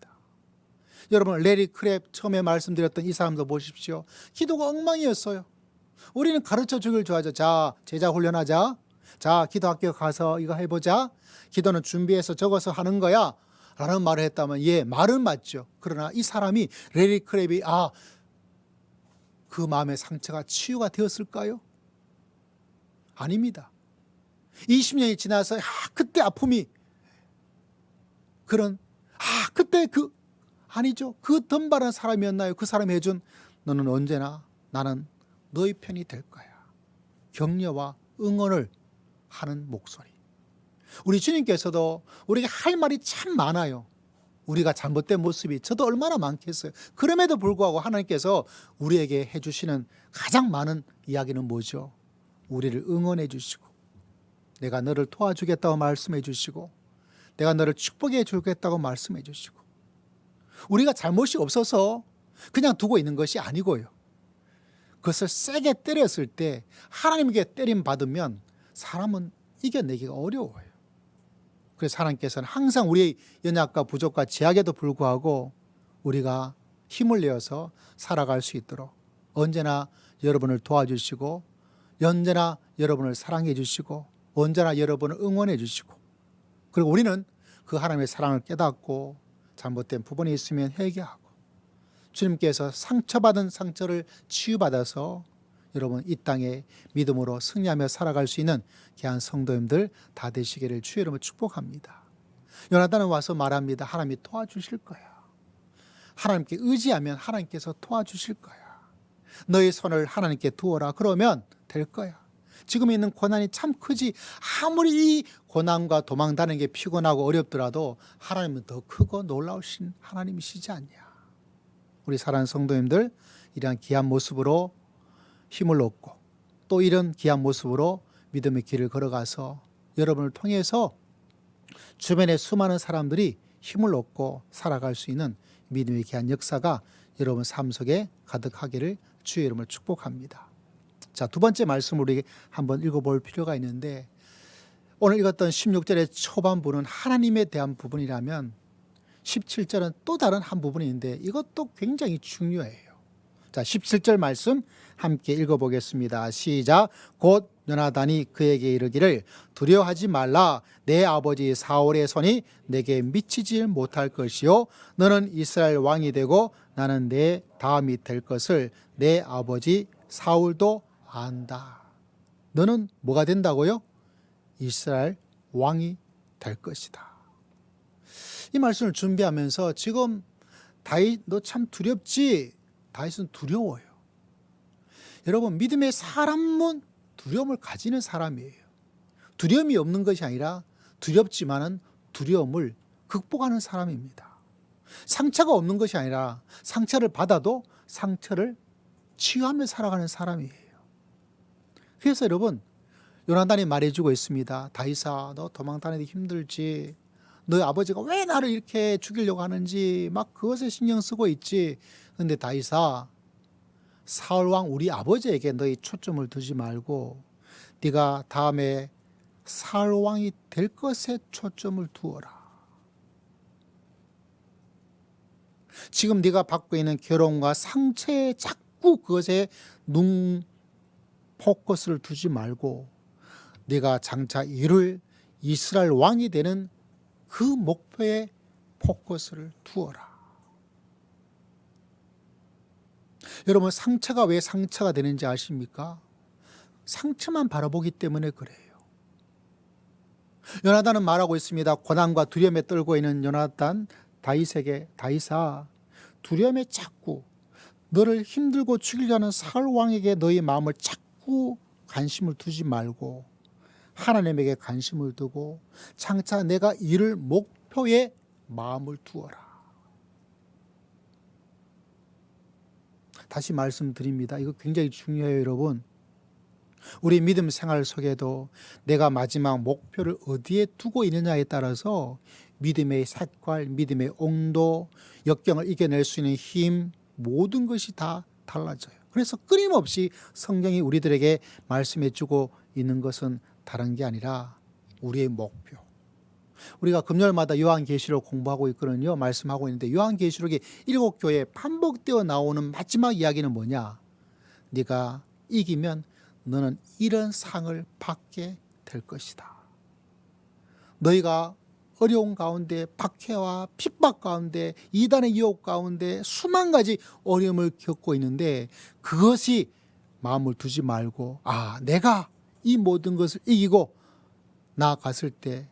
여러분, 레리 크랩 처음에 말씀드렸던 이 사람도 보십시오. 기도가 엉망이었어요. 우리는 가르쳐 주길 좋아하죠. 자, 제자 훈련하자. 자, 기도학교 가서 이거 해보자. 기도는 준비해서 적어서 하는 거야 라는 말을 했다면, 예, 말은 맞죠. 그러나 이 사람이, 레리 크랩이 그 마음의 상처가 치유가 되었을까요? 아닙니다. 20년이 지나서 그때 아픔이 그때 아니죠. 그 덤바른 사람이었나요? 그 사람이 해준, 너는 언제나 나는 너의 편이 될 거야, 격려와 응원을 하는 목소리. 우리 주님께서도 우리에게 할 말이 참 많아요. 우리가 잘못된 모습이 저도 얼마나 많겠어요. 그럼에도 불구하고 하나님께서 우리에게 해주시는 가장 많은 이야기는 뭐죠? 우리를 응원해 주시고, 내가 너를 도와주겠다고 말씀해 주시고, 내가 너를 축복해 주겠다고 말씀해 주시고, 우리가 잘못이 없어서 그냥 두고 있는 것이 아니고요. 그것을 세게 때렸을 때, 하나님께 때림 받으면 사람은 이겨내기가 어려워요. 그래서 하나님께서는 항상 우리의 연약과 부족과 제약에도 불구하고 우리가 힘을 내어서 살아갈 수 있도록 언제나 여러분을 도와주시고, 언제나 여러분을 사랑해 주시고, 언제나 여러분을 응원해 주시고, 그리고 우리는 그 하나님의 사랑을 깨닫고 잘못된 부분이 있으면 회개하고, 주님께서 상처받은 상처를 치유받아서 여러분 이 땅에 믿음으로 승리하며 살아갈 수 있는 귀한 성도님들 다 되시기를 주의 이름으로 축복합니다. 요나단은 와서 말합니다. 하나님이 도와주실 거야. 하나님께 의지하면 하나님께서 도와주실 거야. 너의 손을 하나님께 두어라. 그러면 될 거야. 지금 있는 고난이 참 크지. 아무리 이 고난과 도망다니는 게 피곤하고 어렵더라도 하나님은 더 크고 놀라우신 하나님이시지 않냐. 우리 사랑하는 성도님들, 이러한 귀한 모습으로 힘을 얻고 또 이런 귀한 모습으로 믿음의 길을 걸어가서 여러분을 통해서 주변의 수많은 사람들이 힘을 얻고 살아갈 수 있는 믿음의 귀한 역사가 여러분 삶 속에 가득하기를 주의 이름으로 축복합니다. 자, 두 번째 말씀을 우리 한번 읽어볼 필요가 있는데, 오늘 읽었던 16절의 초반부는 하나님에 대한 부분이라면 17절은 또 다른 한 부분이 있는데 이것도 굉장히 중요해요. 자, 17절 말씀 함께 읽어보겠습니다. 시작. 곧 요나단이 그에게 이르기를 두려워하지 말라. 내 아버지 사울의 손이 내게 미치지 못할 것이요 너는 이스라엘 왕이 되고 나는 내 다음이 될 것을 내 아버지 사울도 안다. 너는 뭐가 된다고요? 이스라엘 왕이 될 것이다. 이 말씀을 준비하면서 지금 다윗 너 참 두렵지? 다윗은 두려워요. 여러분 믿음의 사람은 두려움을 가지는 사람이에요. 두려움이 없는 것이 아니라 두렵지만은 두려움을 극복하는 사람입니다. 상처가 없는 것이 아니라 상처를 받아도 상처를 치유하며 살아가는 사람이에요. 그래서 여러분 요나단이 말해주고 있습니다. 다윗아 너 도망 다니기 힘들지. 너희 아버지가 왜 나를 이렇게 죽이려고 하는지 막 그것에 신경 쓰고 있지. 그런데 다윗아 사울왕 우리 아버지에게 너희 초점을 두지 말고 네가 다음에 사울왕이 될 것에 초점을 두어라. 지금 네가 받고 있는 괴로움과 상처에 자꾸 그것에 포커스를 두지 말고 네가 장차 이룰 이스라엘 왕이 되는 그 목표에 포커스를 두어라. 여러분 상처가 왜 상처가 되는지 아십니까? 상처만 바라보기 때문에 그래요. 요나단은 말하고 있습니다. 고난과 두려움에 떨고 있는 요나단 다윗에게 다윗아 두려움에 자꾸 너를 힘들고 죽이려는 사울 왕에게 너희 마음을 자꾸 관심을 두지 말고 하나님에게 관심을 두고 장차 내가 이룰 목표에 마음을 두어라. 다시 말씀드립니다. 이거 굉장히 중요해요, 여러분. 우리 믿음 생활 속에도 내가 마지막 목표를 어디에 두고 있느냐에 따라서 믿음의 색깔, 믿음의 온도, 역경을 이겨낼 수 있는 힘, 모든 것이 다 달라져요. 그래서 끊임없이 성경이 우리들에게 말씀해 주고 있는 것은 다른 게 아니라 우리의 목표. 우리가 금요일마다 요한계시록 공부하고 있거든요. 말씀하고 있는데 요한계시록의 7교회에 반복되어 나오는 마지막 이야기는 뭐냐? 네가 이기면 너는 이런 상을 받게 될 것이다. 너희가 어려운 가운데 박해와 핍박 가운데 이단의 유혹 가운데 수만 가지 어려움을 겪고 있는데 그것이 마음을 두지 말고 내가 이 모든 것을 이기고 나아갔을 때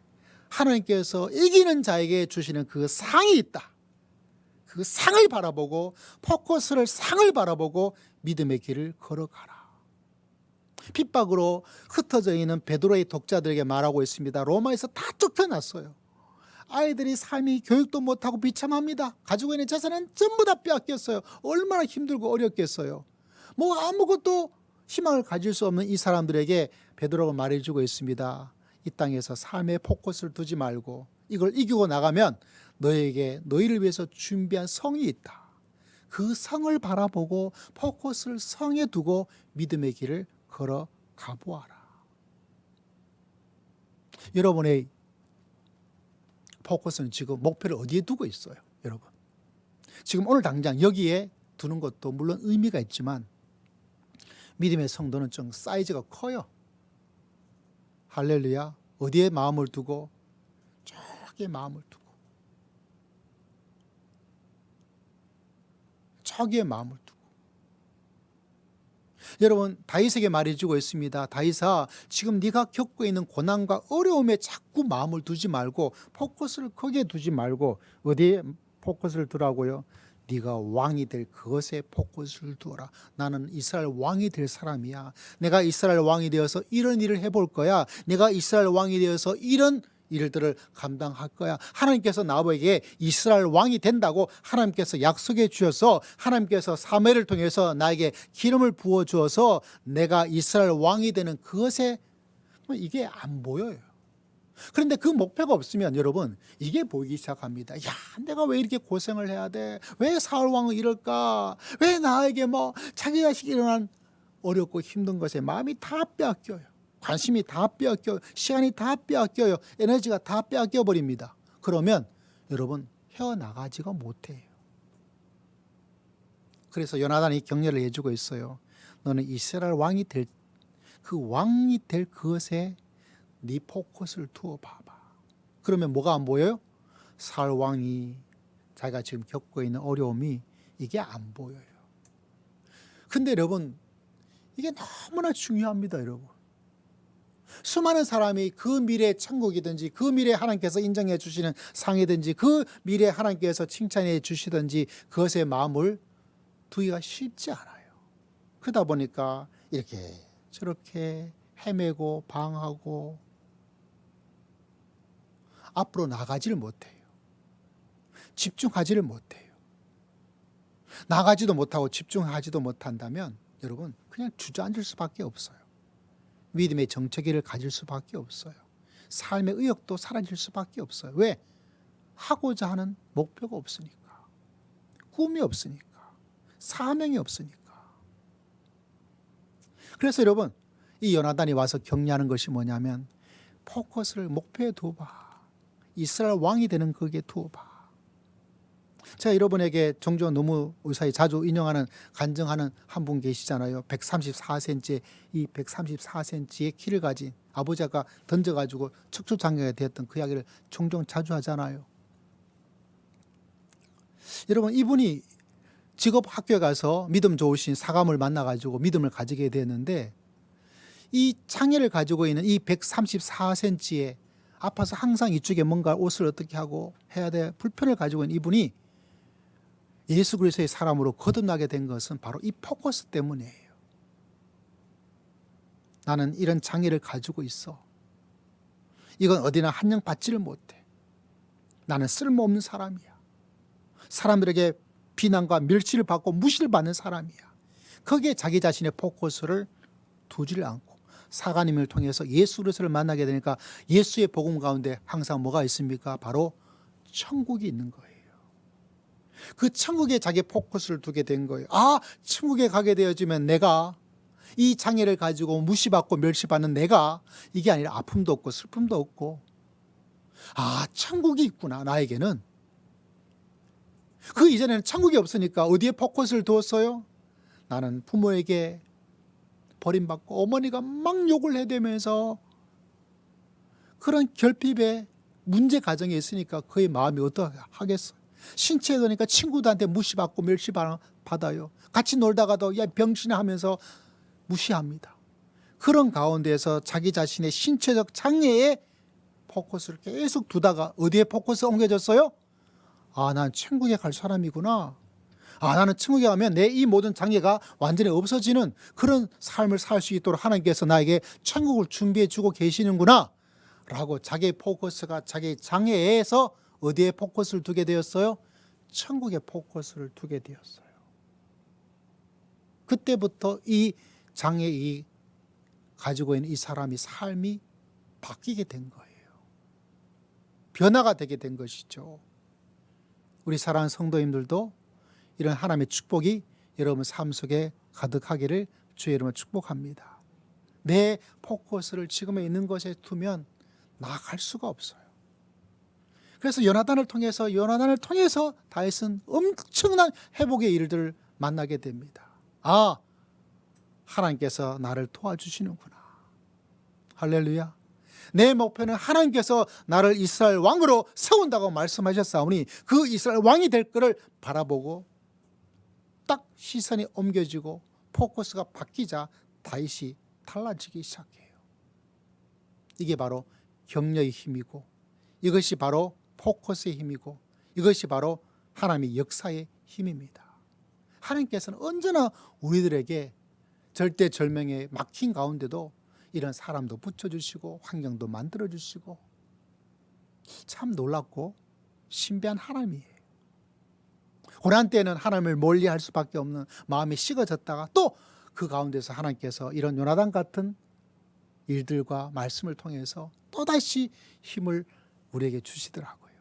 하나님께서 이기는 자에게 주시는 그 상이 있다. 그 상을 바라보고 포커스를 상을 바라보고 믿음의 길을 걸어가라. 핍박으로 흩어져 있는 베드로의 독자들에게 말하고 있습니다. 로마에서 다 쫓겨났어요. 아이들이 삶이 교육도 못하고 비참합니다. 가지고 있는 재산은 전부 다 빼앗겼어요. 얼마나 힘들고 어렵겠어요. 뭐 아무것도 희망을 가질 수 없는 이 사람들에게 베드로가 말해주고 있습니다. 이 땅에서 삶의 포커스를 두지 말고 이걸 이기고 나가면 너에게 너희를 위해서 준비한 성이 있다. 그 성을 바라보고 포커스를 성에 두고 믿음의 길을 걸어가 보아라. 여러분의 포커스는 지금 목표를 어디에 두고 있어요? 여러분 지금 오늘 당장 여기에 두는 것도 물론 의미가 있지만 믿음의 성도는 좀 사이즈가 커요. 할렐루야. 어디에 마음을 두고? 저기에 마음을 두고 저기에 마음을 두고. 여러분 다윗에게 말해주고 있습니다. 다윗아 지금 네가 겪고 있는 고난과 어려움에 자꾸 마음을 두지 말고 포커스를 거기에 두지 말고 어디에 포커스를 두라고요? 네가 왕이 될 그것에 포커스를 두어라. 나는 이스라엘 왕이 될 사람이야. 내가 이스라엘 왕이 되어서 이런 일을 해볼 거야. 내가 이스라엘 왕이 되어서 이런 일들을 감당할 거야. 하나님께서 나에게 이스라엘 왕이 된다고 하나님께서 약속해 주셔서 하나님께서 사무엘을 통해서 나에게 기름을 부어 주어서 내가 이스라엘 왕이 되는 그것에 이게 안 보여요. 그런데 그 목표가 없으면 여러분 이게 보이기 시작합니다. 야, 내가 왜 이렇게 고생을 해야 돼? 왜 사울 왕은 이럴까? 왜 나에게 자기 자식이 일어난 어렵고 힘든 것에 마음이 다 빼앗겨요. 관심이 다 빼앗겨요. 시간이 다 빼앗겨요. 에너지가 다 빼앗겨 버립니다. 그러면 여러분 헤어나가지가 못해요. 그래서 요나단이 격려를 해주고 있어요. 너는 이스라엘 왕이 될 그 왕이 될 그것에 네 포커스를 두어 봐봐. 그러면 뭐가 안 보여요? 사울 왕이 자기가 지금 겪고 있는 어려움이 이게 안 보여요. 근데 여러분, 이게 너무나 중요합니다, 여러분. 수많은 사람이 그 미래의 천국이든지 그 미래에 하나님께서 인정해 주시는 상이든지 그 미래에 하나님께서 칭찬해 주시든지 그것에 마음을 두기가 쉽지 않아요. 그러다 보니까 이렇게 저렇게 헤매고 방황하고 앞으로 나가지를 못해요. 집중하지를 못해요. 나가지도 못하고 집중하지도 못한다면 여러분 그냥 주저앉을 수밖에 없어요. 믿음의 정체기를 가질 수밖에 없어요. 삶의 의욕도 사라질 수밖에 없어요. 왜? 하고자 하는 목표가 없으니까. 꿈이 없으니까. 사명이 없으니까. 그래서 여러분 이 요나단이 와서 격려하는 것이 뭐냐면 포커스를 목표에 두어봐. 이스라엘 왕이 되는 거기에 두어봐. 제가 여러분에게 종종 너무 의사에 자주 인용하는 간증하는 한 분 계시잖아요. 134cm 이 134cm의 키를 가진 아버지가 던져가지고 척추장애가 되었던 그 이야기를 종종 자주 하잖아요. 여러분 이분이 직업 학교에 가서 믿음 좋으신 사감을 만나가지고 믿음을 가지게 되었는데 이 장애를 가지고 있는 이 134cm에 아파서 항상 이쪽에 뭔가 옷을 어떻게 하고 해야 돼 불편을 가지고 있는 이분이 예수 그리스도의 사람으로 거듭나게 된 것은 바로 이 포커스 때문이에요. 나는 이런 장애를 가지고 있어. 이건 어디나 한영받지를 못해. 나는 쓸모없는 사람이야. 사람들에게 비난과 멸시를 받고 무시를 받는 사람이야. 거기에 자기 자신의 포커스를 두지를 않고 사가님을 통해서 예수 그리스도를 만나게 되니까 예수의 복음 가운데 항상 뭐가 있습니까? 바로 천국이 있는 거예요. 그 천국에 자기 포커스를 두게 된 거예요. 아, 천국에 가게 되어지면 내가 이 장애를 가지고 무시받고 멸시받는 내가 이게 아니라 아픔도 없고 슬픔도 없고 아, 천국이 있구나 나에게는. 그 이전에는 천국이 없으니까 어디에 포커스를 두었어요? 나는 부모에게 버림받고 어머니가 막 욕을 해대면서 그런 결핍의 문제 가정에 있으니까 그의 마음이 어떻게 하겠어요? 신체에 되니까 친구들한테 무시받고 멸시받아요. 같이 놀다가도 야 병신아 하면서 무시합니다. 그런 가운데서 자기 자신의 신체적 장애에 포커스를 계속 두다가 어디에 포커스 옮겨졌어요? 아, 난 천국에 갈 사람이구나. 아, 나는 천국에 가면 내 이 모든 장애가 완전히 없어지는 그런 삶을 살 수 있도록 하나님께서 나에게 천국을 준비해 주고 계시는구나 라고 자기의 포커스가 자기 장애에서 어디에 포커스를 두게 되었어요? 천국에 포커스를 두게 되었어요. 그때부터 이 장애 이 가지고 있는 이 사람이 삶이 바뀌게 된 거예요. 변화가 되게 된 것이죠. 우리 사랑하는 성도님들도 이런 하나님의 축복이 여러분 삶 속에 가득하기를 주의 이름으로 축복합니다. 내 포커스를 지금에 있는 것에 두면 나아갈 수가 없어요. 그래서 요나단을 통해서 다윗은 엄청난 회복의 일들을 만나게 됩니다. 아, 하나님께서 나를 도와주시는구나. 할렐루야. 내 목표는 하나님께서 나를 이스라엘 왕으로 세운다고 말씀하셨사오니 그 이스라엘 왕이 될 것을 바라보고 딱 시선이 옮겨지고 포커스가 바뀌자 다윗이 달라지기 시작해요. 이게 바로 격려의 힘이고 이것이 바로 포커스의 힘이고 이것이 바로 하나님의 역사의 힘입니다. 하나님께서는 언제나 우리들에게 절대절명에 막힌 가운데도 이런 사람도 붙여주시고 환경도 만들어주시고 참 놀랍고 신비한 하나님이에요. 고난 때는 하나님을 멀리할 수밖에 없는 마음이 식어졌다가 또 그 가운데서 하나님께서 이런 요나단 같은 일들과 말씀을 통해서 또다시 힘을 우리에게 주시더라고요.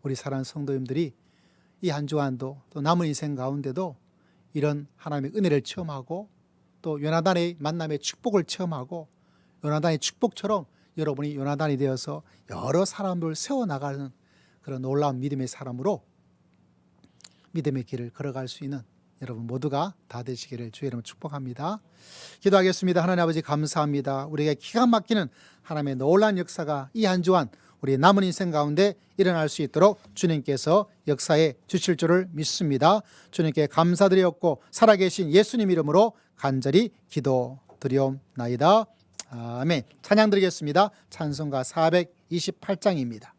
우리 사랑하는 성도님들이 이 한 주간도 또 남은 인생 가운데도 이런 하나님의 은혜를 체험하고 또 요나단의 만남의 축복을 체험하고 요나단의 축복처럼 여러분이 요나단이 되어서 여러 사람을 세워나가는 그런 놀라운 믿음의 사람으로 믿음의 길을 걸어갈 수 있는 여러분 모두가 다 되시기를 주의 이름으로 축복합니다. 기도하겠습니다. 하나님 아버지 감사합니다. 우리에게 기가 막히는 하나님의 놀라운 역사가 이 한 주간 우리 남은 인생 가운데 일어날 수 있도록 주님께서 역사해 주실 줄을 믿습니다. 주님께 감사드렸고 살아계신 예수님 이름으로 간절히 기도드리옵나이다. 아멘. 찬양 드리겠습니다. 찬송가 428장입니다.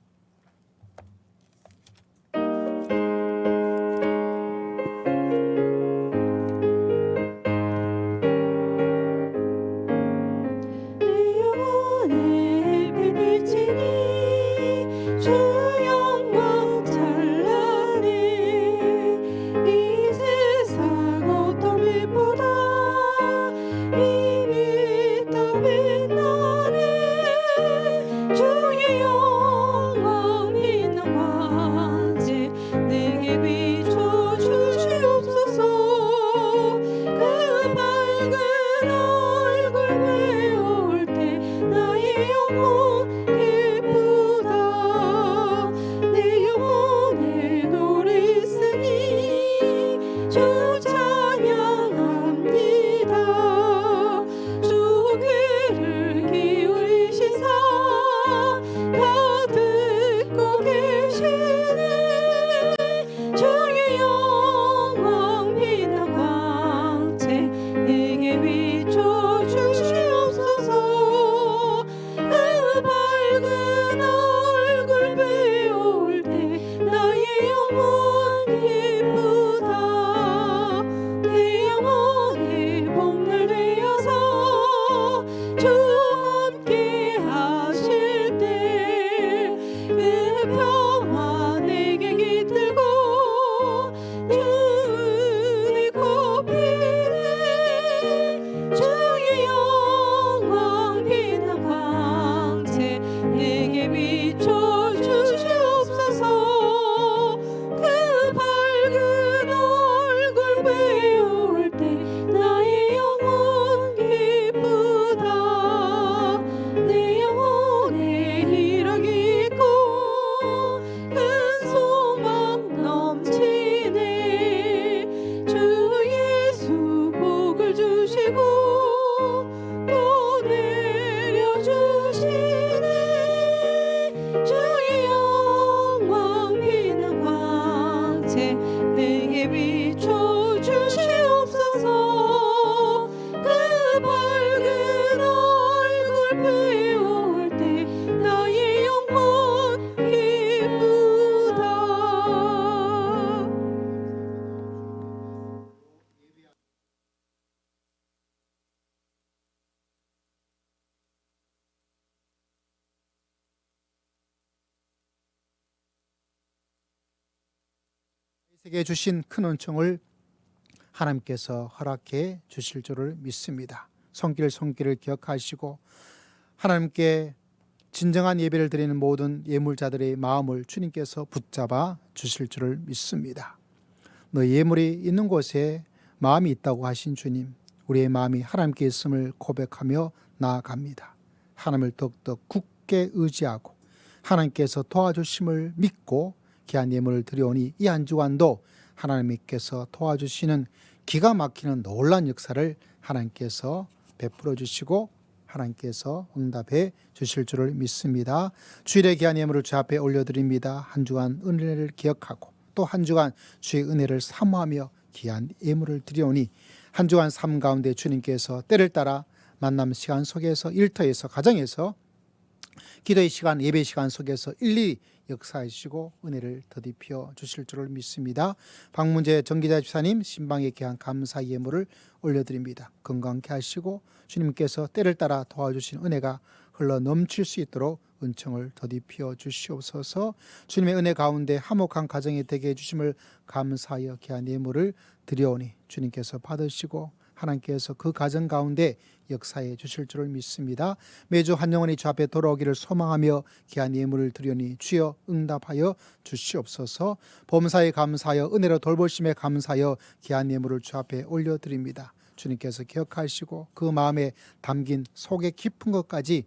세계에 주신 큰 은총을 하나님께서 허락해 주실 줄을 믿습니다. 손길을 기억하시고 하나님께 진정한 예배를 드리는 모든 예물자들의 마음을 주님께서 붙잡아 주실 줄을 믿습니다. 너희 예물이 있는 곳에 마음이 있다고 하신 주님, 우리의 마음이 하나님께 있음을 고백하며 나아갑니다. 하나님을 더욱더 굳게 의지하고 하나님께서 도와주심을 믿고 귀한 예물을 드려오니 이 한 주간도 하나님께서 도와주시는 기가 막히는 놀라운 역사를 하나님께서 베풀어 주시고 하나님께서 응답해 주실 줄을 믿습니다. 주일의 귀한 예물을 주 앞에 올려드립니다. 한 주간 은혜를 기억하고 또 한 주간 주의 은혜를 사모하며 귀한 예물을 드려오니 한 주간 삶 가운데 주님께서 때를 따라 만남 시간 속에서 일터에서 가정에서 기도의 시간, 예배 시간 속에서 일일이 역사하시고 은혜를 더디펴 주실 줄을 믿습니다. 박문재 정기자 집사님 신방에 귀한 감사 예물을 올려드립니다. 건강케 하시고 주님께서 때를 따라 도와주신 은혜가 흘러 넘칠 수 있도록 은총을 더디펴 주시옵소서. 주님의 은혜 가운데 화목한 가정이 되게 해주심을 감사하여 귀한 예물을 드려오니 주님께서 받으시고 하나님께서 그 가정 가운데 역사해 주실 줄을 믿습니다. 매주 한 영혼이 주 앞에 돌아오기를 소망하며 귀한 예물을 드리오니 주여 응답하여 주시옵소서. 범사에 감사하여 은혜로 돌보심에 감사하여 귀한 예물을 주 앞에 올려드립니다. 주님께서 기억하시고 그 마음에 담긴 속에 깊은 것까지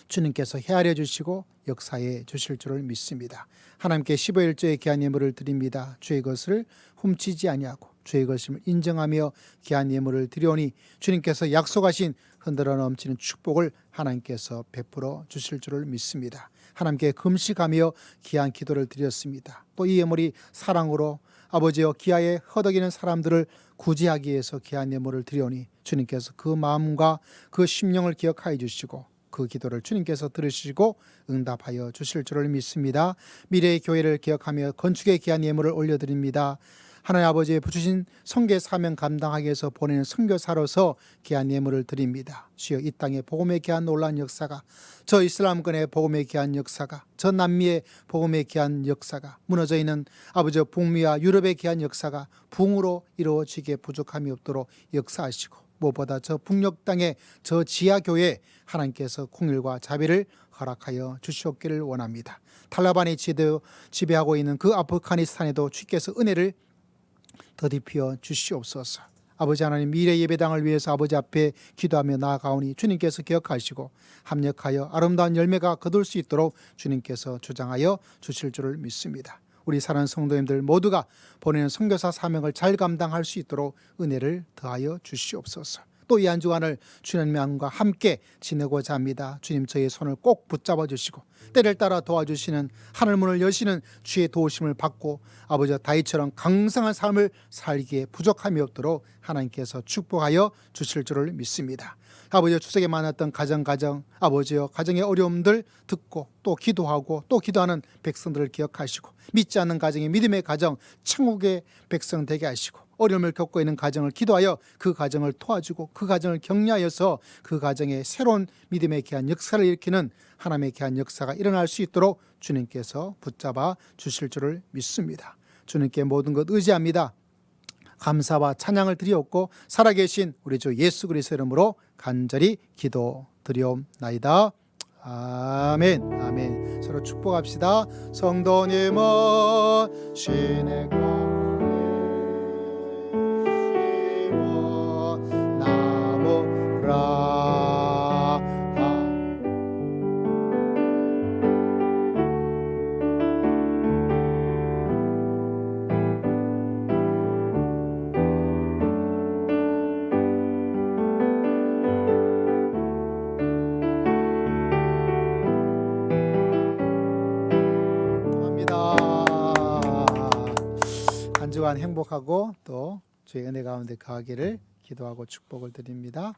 주님께서 헤아려 주시고 역사해 주실 줄을 믿습니다. 하나님께 15일조의 귀한 예물을 드립니다. 주의 것을 훔치지 아니하고 주의 것임을 인정하며 귀한 예물을 드려오니 주님께서 약속하신 흔들어 넘치는 축복을 하나님께서 베풀어 주실 줄을 믿습니다. 하나님께 금식하며 귀한 기도를 드렸습니다. 또 이 예물이 사랑으로 아버지여 기아에 허덕이는 사람들을 구제하기 위해서 귀한 예물을 드려오니 주님께서 그 마음과 그 심령을 기억하여 주시고 그 기도를 주님께서 들으시고 응답하여 주실 줄을 믿습니다. 미래의 교회를 기억하며 건축에 귀한 예물을 올려드립니다. 하나님 아버지의 부주신 선교 사명 감당하기 위해서 보내는 선교사로서 귀한 예물을 드립니다. 주여 이 땅에 복음의 귀한 놀라운 역사가, 저 이슬람권의 복음의 귀한 역사가, 저 남미의 복음의 귀한 역사가, 무너져 있는 아버지 북미와 유럽의 귀한 역사가 붕으로 이루어지게 부족함이 없도록 역사하시고, 무엇보다 저 북녘 땅의 저 지하교회 하나님께서 공일과 자비를 허락하여 주시옵기를 원합니다. 탈레반이 지배하고 있는 그 아프가니스탄에도 주께서 은혜를 더디피어 주시옵소서. 아버지 하나님, 미래 예배당을 위해서 아버지 앞에 기도하며 나아가오니 주님께서 기억하시고 합력하여 아름다운 열매가 거둘 수 있도록 주님께서 주장하여 주실 줄을 믿습니다. 우리 사랑하는 성도님들 모두가 보내는 선교사 사명을 잘 감당할 수 있도록 은혜를 더하여 주시옵소서. 또 이 한 주간을 주님의 안과 함께 지내고자 합니다. 주님, 저의 손을 꼭 붙잡아 주시고 때를 따라 도와주시는 하늘 문을 여시는 주의 도우심을 받고 아버지 다윗처럼 강성한 삶을 살기에 부족함이 없도록 하나님께서 축복하여 주실 줄을 믿습니다. 아버지, 추석에 만났던 가정 아버지여 가정의 어려움들 듣고 또 기도하고 또 기도하는 백성들을 기억하시고 믿지 않는 가정의 믿음의 가정 천국의 백성 되게 하시고 어려움을 겪고 있는 가정을 기도하여 그 가정을 도와주고 그 가정을 격려하여서 그 가정에 새로운 믿음의 귀한 역사를 일으키는 하나님의 귀한 역사가 일어날 수 있도록 주님께서 붙잡아 주실 줄을 믿습니다. 주님께 모든 것 의지합니다. 감사와 찬양을 드리옵고 살아계신 우리 주 예수 그리스도의 이름으로 간절히 기도드리옵나이다. 아멘. 아멘. 서로 축복합시다. 성도님은 신의 한 주간 행복하고 또 주의 은혜 가운데 거하기를 기도하고 축복을 드립니다.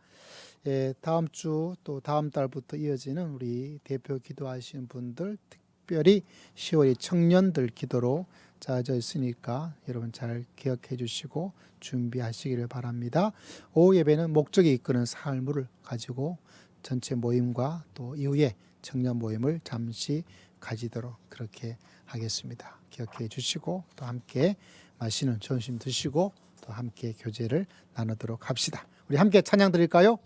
다음 주 또 다음 달부터 이어지는 우리 대표 기도하시는 분들, 특별히 10월이 청년들 기도로 짜져 있으니까 여러분 잘 기억해 주시고 준비하시기를 바랍니다. 오후 예배는 목적이 이끄는 삶을 가지고 전체 모임과 또 이후에 청년 모임을 잠시 가지도록 그렇게 하겠습니다. 기억해 주시고 또 함께 마시는 점심 드시고 또 함께 교제를 나누도록 합시다. 우리 함께 찬양 드릴까요?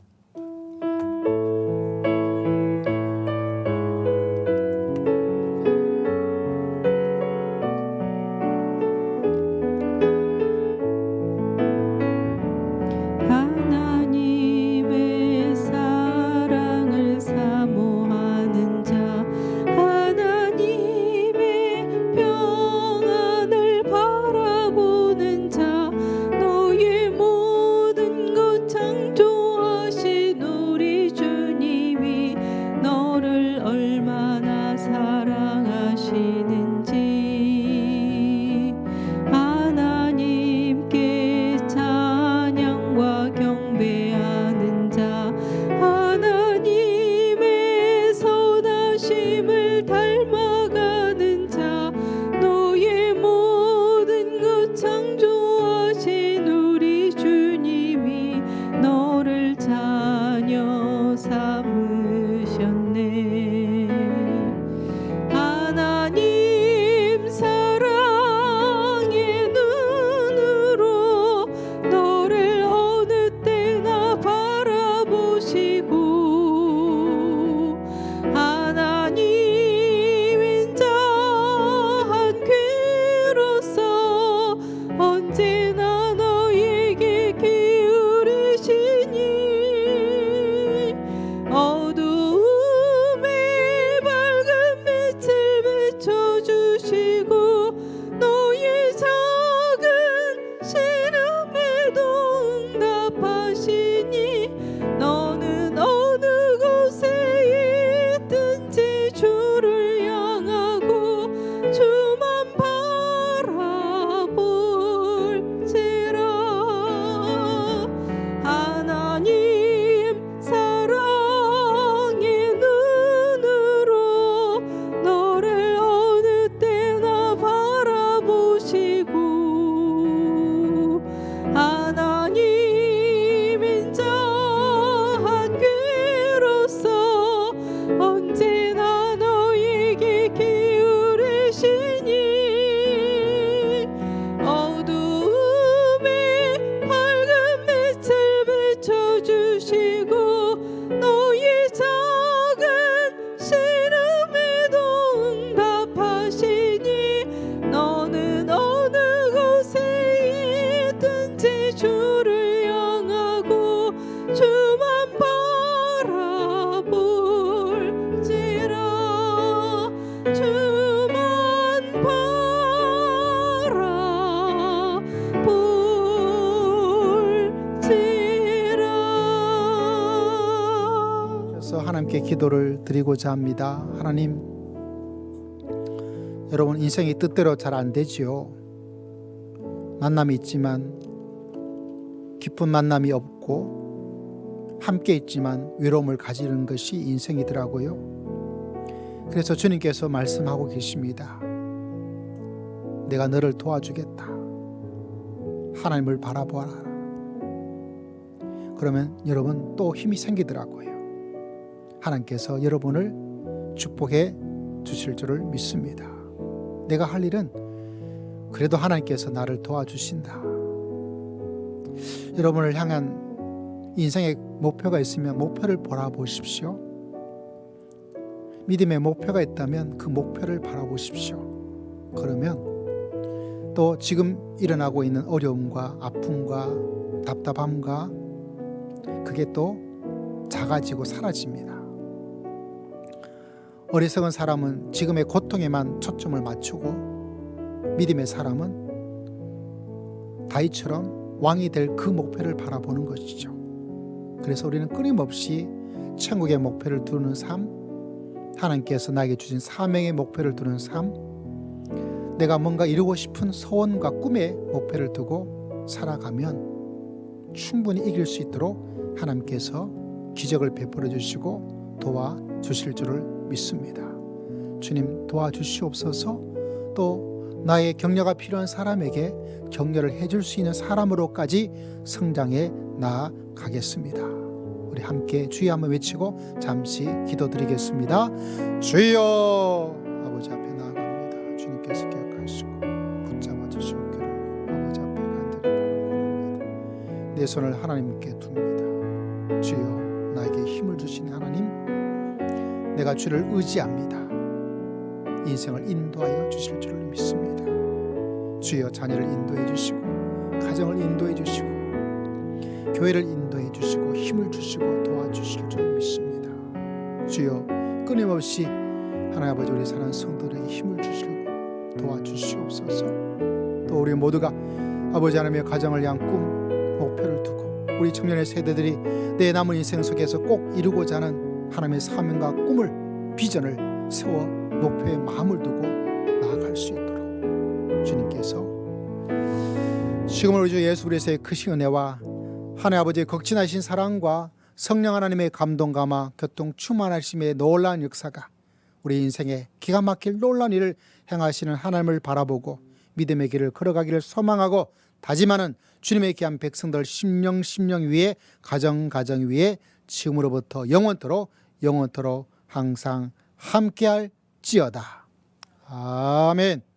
하나님의 사랑을 사모하는 자, 하나님의 평안을 바라보는 자, 너의 모든 것 창조하신 앞서서 하나님께 기도를 드리고자 합니다. 하나님, 여러분 인생이 뜻대로 잘 안 되지요. 만남이 있지만 기쁜 만남이 없고 함께 있지만 외로움을 가지는 것이 인생이더라고요. 그래서 주님께서 말씀하고 계십니다. 내가 너를 도와주겠다. 하나님을 바라보아라. 그러면 여러분 또 힘이 생기더라고요. 하나님께서 여러분을 축복해 주실 줄을 믿습니다. 내가 할 일은 그래도 하나님께서 나를 도와주신다. 여러분을 향한 인생의 목표가 있으면 목표를 바라보십시오. 믿음의 목표가 있다면 그 목표를 바라보십시오. 그러면 또 지금 일어나고 있는 어려움과 아픔과 답답함과 그게 또 작아지고 사라집니다. 어리석은 사람은 지금의 고통에만 초점을 맞추고 믿음의 사람은 다윗처럼 왕이 될 그 목표를 바라보는 것이죠. 그래서 우리는 끊임없이 천국의 목표를 두는 삶, 하나님께서 나에게 주신 사명의 목표를 두는 삶, 내가 뭔가 이루고 싶은 소원과 꿈의 목표를 두고 살아가면 충분히 이길 수 있도록 하나님께서 기적을 베풀어 주시고 도와주실 줄을 믿습니다. 주님 도와주시옵소서. 또 나의 격려가 필요한 사람에게 격려를 해줄 수 있는 사람으로까지 성장해 나아가겠습니다. 우리 함께 주여 한번 외치고 잠시 기도드리겠습니다. 주여, 아버지 앞에 나아갑니다. 주님께서 기억하시고 붙잡아 주시옵기를 아버지 앞에 간절히 바라옵니다. 내 손을 하나님께 둡니다. 주여, 나에게 힘을 주신 하나님, 내가 주를 의지합니다. 인생을 인도하여 주실 줄을 믿습니다. 주여, 자녀를 인도해 주시고 가정을 인도해 주시고 교회를 인도해 주시고 힘을 주시고 도와주실 줄 믿습니다. 주여, 끊임없이 하나님 아버지 우리 사랑하는 성도들에게 힘을 주시고 도와주시옵소서. 또 우리 모두가 아버지 하나님의 가정을 향한 꿈, 목표를 두고 우리 청년의 세대들이 내 남은 인생 속에서 꼭 이루고자 하는 하나님의 사명과 꿈을, 비전을 세워 목표에 마음을 두고 나아갈 수 있도록 주님께서 지금은 우리 주 예수 그리스도의 크신 은혜와 하나님 아버지의 극진하신 사랑과 성령 하나님의 감동 감화 교통 충만하심의 놀라운 역사가 우리 인생에 기가 막힐 놀라운 일을 행하시는 하나님을 바라보고 믿음의 길을 걸어가기를 소망하고 다짐하는 주님의 귀한 백성들 심령 위에 가정 위에 지금으로부터 영원토록 항상 함께할지어다. 아멘.